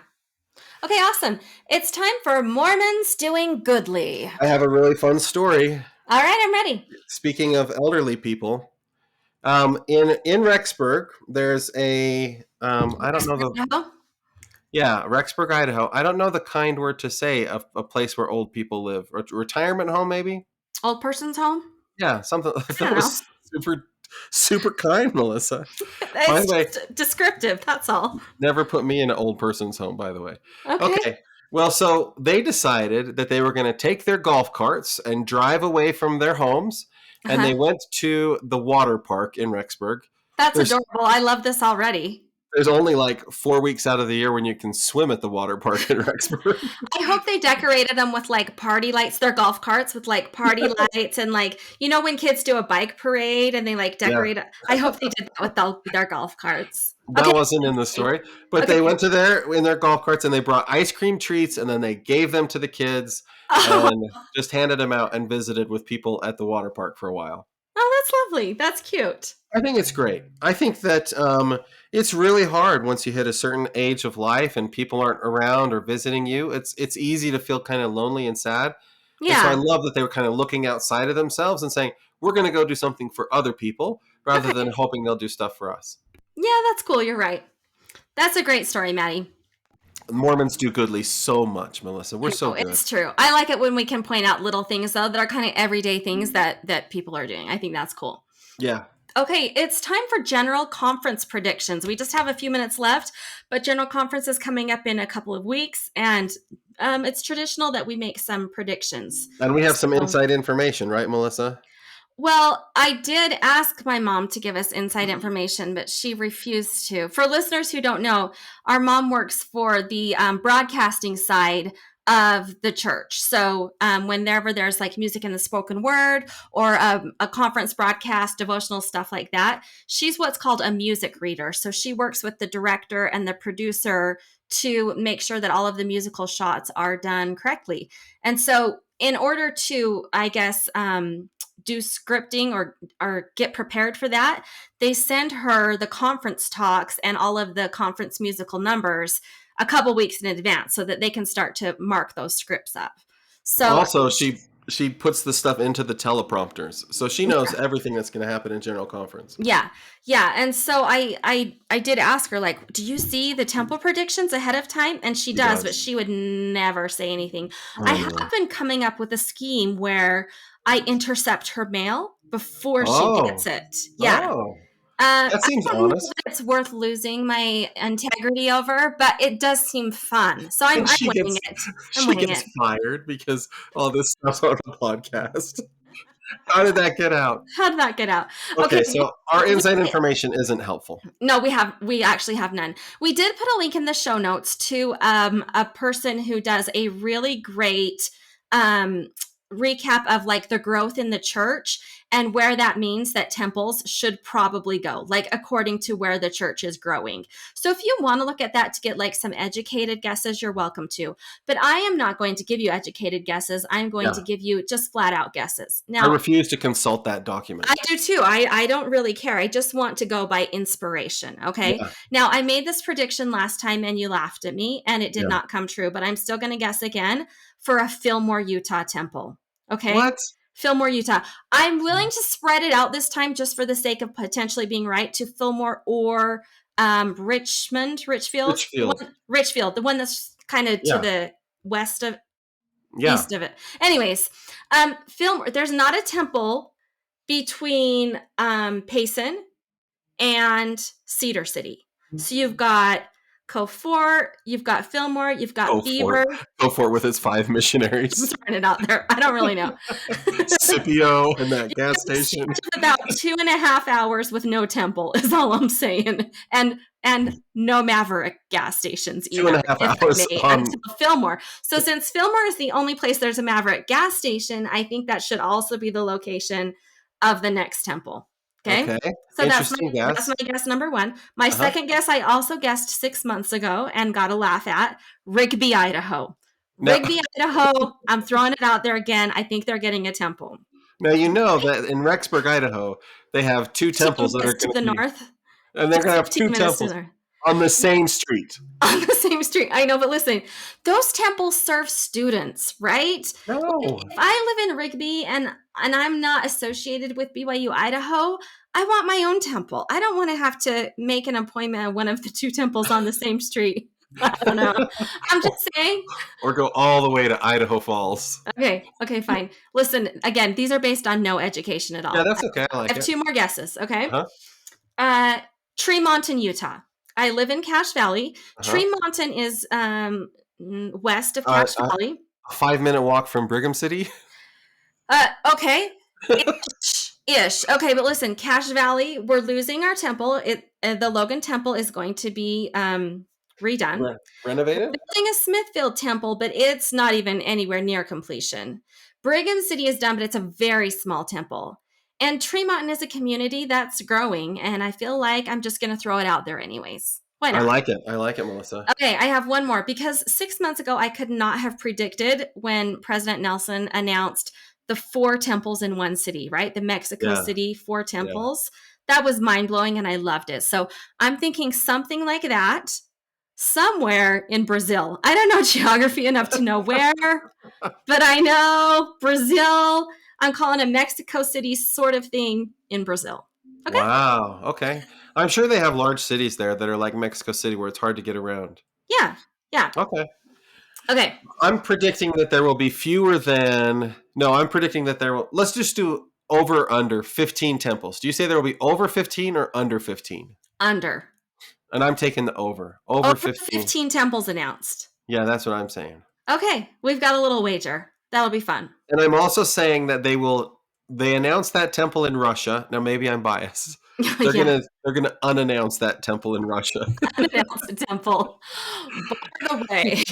Okay, awesome. It's time for Mormons doing goodly. I have a really fun story. All right, I'm ready. Speaking of elderly people, in Rexburg, there's a I don't know the Idaho? yeah Rexburg, Idaho. I don't know the kind word to say a place where old people live. Retirement home, maybe. Old person's home? Yeah, something I that don't know. was super kind, Melissa. By the It's way, just descriptive, that's all. never put me in an old person's home, by the way. Okay. Okay. Well, so they decided that they were going to take their golf carts and drive away from their homes, and they Uh-huh. went to the water park in Rexburg. That's There's adorable. I love this already. there's only like 4 weeks out of the year when you can swim at the water park in Rexburg. I hope they decorated them with like party lights, their golf carts with like party lights and like, when kids do a bike parade and they like Yeah, decorate it. I hope they did that with their golf carts. Okay. that wasn't in the story, but they Okay. went to there in their golf carts and they brought ice cream treats and then they gave them to the kids Oh, and just handed them out and visited with people at the water park for a while. oh, that's lovely. That's cute. I think it's great. I think that it's really hard once you hit a certain age of life and people aren't around or visiting you. It's easy to feel kind of lonely and sad. And so I Yeah. love that they were kind of looking outside of themselves and saying, we're going to go do something for other people rather Okay. than hoping they'll do stuff for us. Yeah, that's cool. You're right. That's a great story, Maddie. Mormons do goodly so much, Melissa. We're I so know, good. it's true. I like it when we can point out little things though that are kind of everyday things that people are doing. I think that's cool. Yeah. Okay, it's time for general conference predictions. We just have a few minutes left, but general conference is coming up in a couple of weeks, and it's traditional that we make some predictions. And we have some So, inside information, right, Melissa? well, I did ask my mom to give us inside information, but she refused to. For listeners who don't know, our mom works for the broadcasting side of the church. So whenever there's like music in the spoken word or a conference broadcast, devotional stuff like that, she's what's called a music reader. So she works with the director and the producer to make sure that all of the musical shots are done correctly. And so in order to, I guess, do scripting or get prepared for that, they send her the conference talks and all of the conference musical numbers a couple weeks in advance so that they can start to mark those scripts up. So Also, she puts the stuff into the teleprompters, so she knows everything that's going to happen in general conference. yeah, yeah, and so I did ask her like, do you see the temple predictions ahead of time? And she She does, but does. she would never say anything. I Oh have no. been coming up with a scheme where I intercept her mail before she gets Oh. it. Yeah. Oh. That I seems don't know honest. that it's worth losing my integrity over, but it does seem fun. So I'm And I'm she winging gets it. I'm she winging gets it. fired because all this stuff's on the podcast. How did that get out? How did that get out? Okay, Okay, so our we inside information isn't helpful. no, we actually have none. We did put a link in the show notes to a person who does a really great um, recap of like the growth in the church and where that means that temples should probably go, like according to where the church is growing. So if you want to look at that to get like some educated guesses, you're welcome to. But I am not going to give you educated guesses. I'm going Yeah. to give you just flat out guesses. I Now, refuse to consult that document. I do too. I don't really care. I just want to go by inspiration. Okay. Yeah. Now, I made this prediction last time and you laughed at me and it did Yeah. not come true, but I'm still going to guess again for a Fillmore, Utah temple. Okay. What? Fillmore, Utah. I'm willing to spread it out this time just for the sake of potentially being right to Fillmore or Richfield, Litchfield. Richfield, the one that's kind of to Yeah. the west of Yeah. east of it. Anyways, Fillmore. There's not a temple between Payson and Cedar City. So you've got Cove Fort, you've got Fillmore, you've Go got for it. Beaver. Go for it with its 5 I'm missionaries. throwing it out there. I don't really know. Scipio and that gas station. About 2.5 hours with no temple is all I'm saying, and no Maverick gas stations Two and either, a half if I hours may, on. until Fillmore. So since Fillmore is the only place there's a Maverick gas station, I think that should also be the location of the next temple. Okay. Okay. So Interesting that's guess. my guess number one. My Uh-huh. second guess I also guessed 6 months ago and got a laugh at Rigby, Idaho. Now, Rigby, Idaho. I'm throwing it out there again. I think they're getting a temple. now you know that in Rexburg, Idaho, they have 2 temples 15 that are minutes to going the to be, north. and they're going to have 2 15 minutes to temples the on the same street. on the same street. I know, but listen, those temples serve students, right? Like, No. if I live in Rigby and I'm not associated with BYU Idaho, I want my own temple. I don't want to have to make an appointment at one of the 2 temples on the same street. I don't know. I'm just saying. Or go all the way to Idaho Falls. Okay, fine. Listen, again, these are based on no education at Yeah, all. that's okay. I I like have it. 2 more guesses, okay? Uh-huh. Uh, Tremonton, Utah. I live in Cache Valley. Uh-huh. Tremonton is west of Uh, Cache uh, Valley. a 5-minute walk from Brigham City. Okay, ish. Okay, but listen, Cache Valley, we're losing our temple. The Logan Temple is going to be redone. Renovated? Building a Smithfield Temple, but it's not even anywhere near completion. Brigham City is done, but it's a very small temple. And Tremont is a community that's growing, and I feel like I'm just going to throw it out there anyways. Why I not? like it. I like it, Melissa. Okay, I have one more because 6 months ago, I could not have predicted when President Nelson announced the 4 temples in one city, right? The Mexico Yeah. City 4 Yeah. temples. That was mind blowing, and I loved it. So I'm thinking something like that somewhere in Brazil. I don't know geography enough to know where, but I know Brazil. I'm calling a Mexico City sort of thing in Brazil. Okay. Wow. Okay. I'm sure they have large cities there that are like Mexico City where it's hard to get around. Yeah. Yeah. Okay. Okay. I'm predicting that there will be fewer than. No, I'm predicting that there will. Let's just do over under 15 temples. Do you say there will be over 15 or under 15? Under. And I'm taking the over. Over Over 15. 15 temples announced. Yeah, that's what I'm saying. Okay. We've got a little wager. That'll be fun. And I'm also saying that they announced that temple in Russia. Now maybe I'm biased. They're Yeah. gonna unannounce that temple in Russia. Announced a temple. By the way.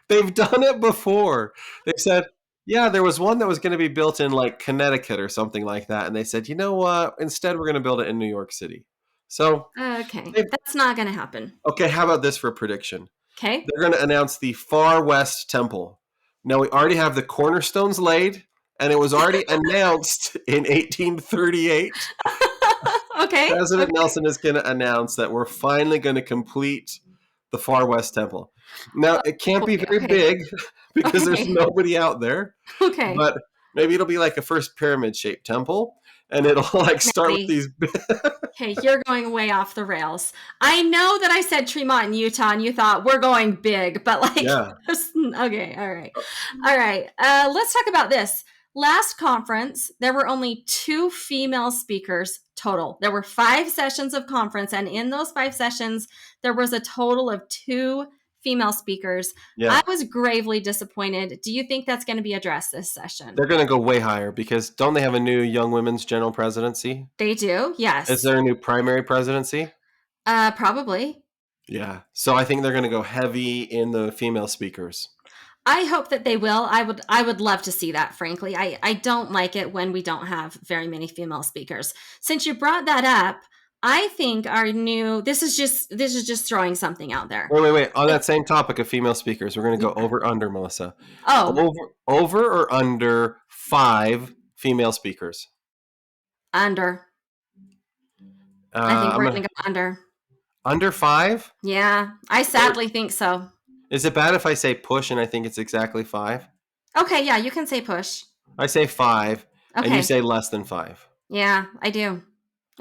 They've done it before. They said, yeah, there was one that was going to be built in like Connecticut or something like that, and they said, you know what? Instead, we're going to build it in New York City. So, Okay. That's not going to happen. okay, how about this for a prediction? Okay. They're going to announce the Far West Temple. Now we already have the cornerstones laid, and it was already announced in 1838. Okay. President Nelson is going to announce that we're finally going to complete the Far West Temple. Now, it can't be very big because there's nobody out there. Okay. But maybe it'll be like a first pyramid-shaped temple, and it'll like start with these. Okay, you're going way off the rails. I know that I said Tremont in Utah, and you thought we're going big, but like, Yeah. Okay, all right. Let's talk about this. Last conference, there were only 2 female speakers total. There were 5 sessions of conference, and in those 5 sessions, there was a total of 2 female speakers. Yeah. I was gravely disappointed. Do you think that's going to be addressed this session? They're going to go way higher because don't they have a new Young Women's General Presidency? They do, yes. Is there a new primary presidency? Probably. Yeah. So I think they're going to go heavy in the female speakers. I hope that they will. I would love to see that, frankly. I don't like it when we don't have very many female speakers. Since you brought that up, I think our new this is just throwing something out there. Wait. On that same topic of female speakers, we're going to go over under, Melissa. Oh. Over or under 5 female speakers? Under. I think we're going to go under. Under 5? Yeah, I sadly think so. Is it bad if I say push and I think it's exactly 5? Okay, yeah, you can say push. I say 5, and you Okay. say less than 5. Yeah, I do.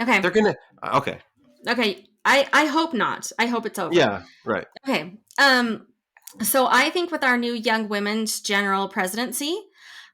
Okay. They're gonna. Okay. Okay. I hope not. I hope it's over. Yeah. Right. Okay. So I think with our new Young Women's General Presidency,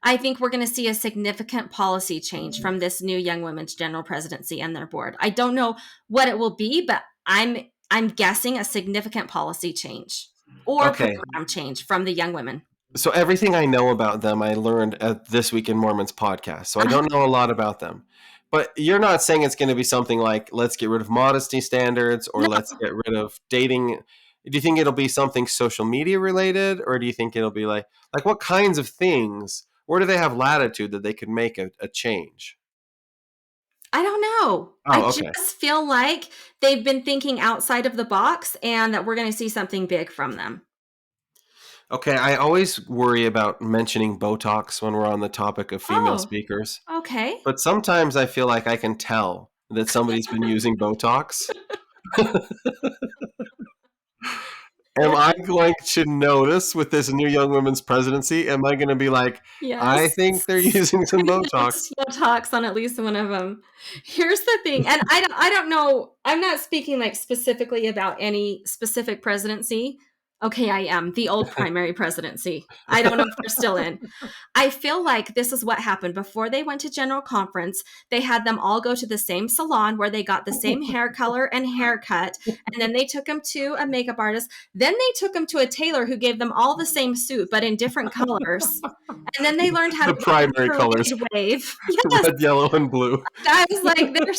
I think we're going to see a significant policy change from this new Young Women's General Presidency and their board. I don't know what it will be, but I'm guessing a significant policy change or Okay. program change from the young women. So everything I know about them, I learned at This Week in Mormons podcast. So I Uh, don't know a lot about them. But you're not saying it's going to be something like, let's get rid of modesty standards or no, let's get rid of dating. Do you think it'll be something social media related, or do you think it'll be like what kinds of things? Where do they have latitude that they could make a change? I don't know. I Oh, okay. just feel like they've been thinking outside of the box and that we're going to see something big from them. Okay, I always worry about mentioning Botox when we're on the topic of female Oh, speakers. okay. But sometimes I feel like I can tell that somebody's been using Botox. Am I going to notice with this new young women's presidency? Am I going to be like, I Yes. think they're using some Botox? Slow talks on at least one of them. Here's the thing, and I don't know. I'm not speaking like specifically about any specific presidency. Okay, I am the old primary presidency. I don't know if they're still in. I feel like this is what happened before they went to general conference. They had them all go to the same salon where they got the same hair color and haircut, and then they took them to a makeup artist. Then they took them to a tailor who gave them all the same suit but in different colors. And then they learned how to The do a primary colors, parade wave. Yes, red, yellow, and blue. I was like, they're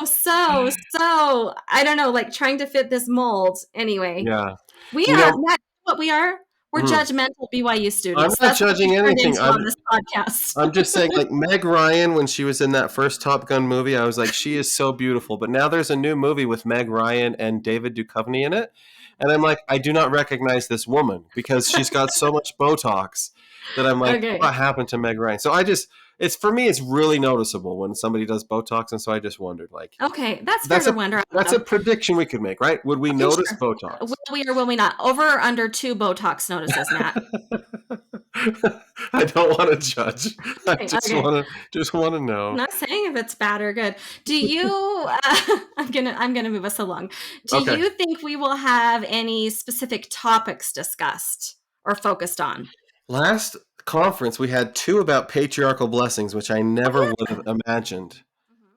so. I don't know, like trying to fit this mold. Anyway, Yeah. we You are know, Matt, what we are. We're mm, judgmental BYU I'm students. not That's what we judging turned anything. into on this podcast. I'm just saying, like Meg Ryan, when she was in that first Top Gun movie, I was like, she is so beautiful. But now there's a new movie with Meg Ryan and David Duchovny in it. And I'm like, I do not recognize this woman because she's got so much Botox that I'm like, Okay. what happened to Meg Ryan? So it's for me, it's really noticeable when somebody does Botox. And so I just wondered, like, Okay, that's fair that's to a wonder. that's a prediction we could make, right? Would we Okay, notice sure. Botox? Will we or will we not? Over or under 2 Botox notices, Matt? I don't want to judge. I Okay, just okay. want to I'm know. not saying if it's bad or good. Do you? I'm gonna move us along. Do Okay. you think we will have any specific topics discussed or focused on? Last conference, we had 2 about patriarchal blessings, which I never Oh would have imagined.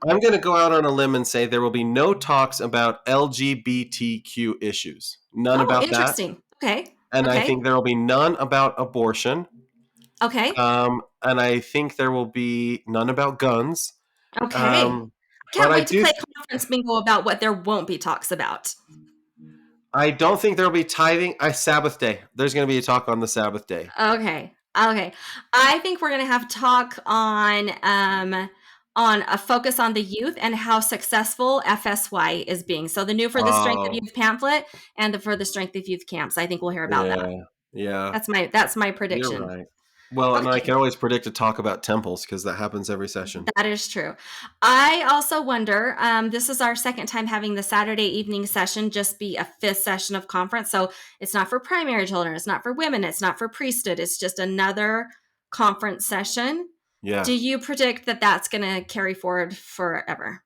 yeah. I'm going to go out on a limb and say there will be no talks about LGBTQ issues. None Oh, about that. interesting. Okay. And I Okay. think there will be none about abortion. Okay. And I think there will be none about guns. Okay. I But can't I wait to do. play conference bingo about what there won't be talks about. I don't think there will be tithing. Sabbath day. There's going to be a talk on the Sabbath day. Okay. Okay. I think we're going to have talk on a focus on the youth and how successful FSY is being. So the new For the Strength of Oh, Youth pamphlet and the For the Strength of Youth camps. I think we'll hear about that. yeah, yeah. That's my You're prediction. right. Well, and I Okay. can always predict a talk about temples because that happens every session. That is true. I also wonder, this is our second time having the Saturday evening session just be a 5th session of conference. So it's not for primary children. It's not for women. It's not for priesthood. It's just another conference session. Yeah. Do you predict that that's going to carry forward forever?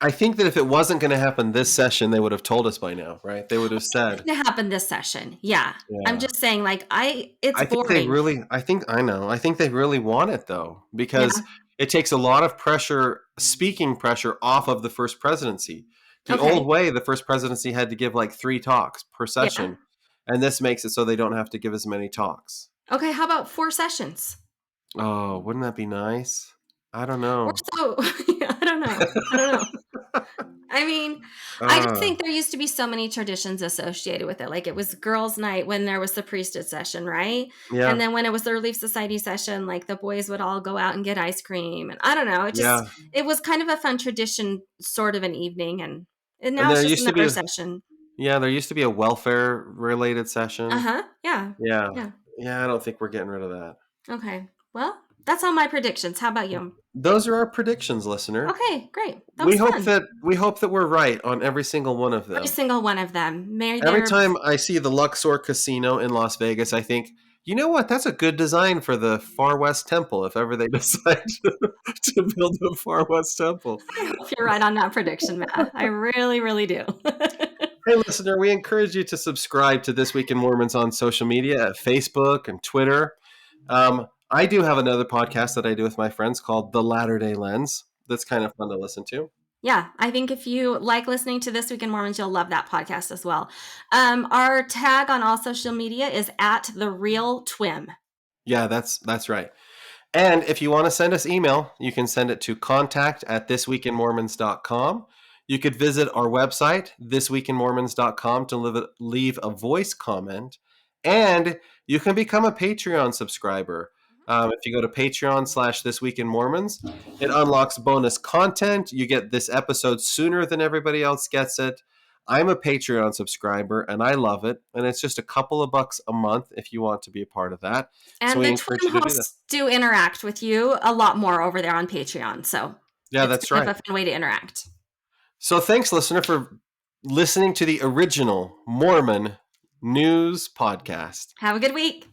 I think that if it wasn't going to happen this session, they would have told us by now, right? They would have said, It's going to happen this session. Yeah. I'm yeah. just saying, like, it's I think they boring. really, I know. I think they really want it though, because Yeah. it takes a lot of pressure, speaking pressure off of the first presidency. The Okay. old way, the first presidency had to give like 3 talks per Yeah. session. And this makes it so they don't have to give as many talks. Okay. How about 4 sessions? Oh, wouldn't that be nice? I don't Or know. so, I don't know. I mean, I just Uh, think there used to be so many traditions associated with it. Like it was girls' night when there was the priesthood session, right? And yeah, then when it was the Relief Society session, like the boys would all go out and get ice cream. And I don't know. yeah. It was kind of a fun tradition, sort of an evening. And And now it's there just used to be another session. there used to be a welfare related session. Uh-huh. Yeah. Yeah. Yeah. Yeah, I don't think we're getting rid of that. Okay. Well, that's all my predictions. How about you? Those are our predictions, listener. Okay, great. That was fun. We hope that we're right on every single one of Every them. single one of them. Every time I see the Luxor Casino in Las Vegas, I think You know what? That's a good design for the Far West Temple if ever they decide to build a Far West Temple. I hope you're right on that prediction, Matt. I really, really do. Hey, listener, we encourage you to subscribe to This Week in Mormons on social media at Facebook and Twitter. I do have another podcast that I do with my friends called The Latter Day Lens. That's kind of fun to listen to. Yeah, I think if you like listening to This Week in Mormons, you'll love that podcast as well. Our tag on all social media is at The Real Twim. Yeah, that's right. And if you want to send us email, you can send it to contact@thisweekinmormons.com. You could visit our website, thisweekinmormons.com, to leave a voice comment. And you can become a Patreon subscriber. If you go to Patreon/thisweekinmormons, it unlocks bonus content. You get this episode sooner than everybody else gets it. I'm a Patreon subscriber, and I love it. And it's just a couple of bucks a month if you want to be a part of that. So And we the encourage you Twim to do that. hosts do interact with you a lot more over there on Patreon. So Yeah, it's that's kind right. of a fun way to interact. So thanks, listener, for listening to the original Mormon News Podcast. Have a good week.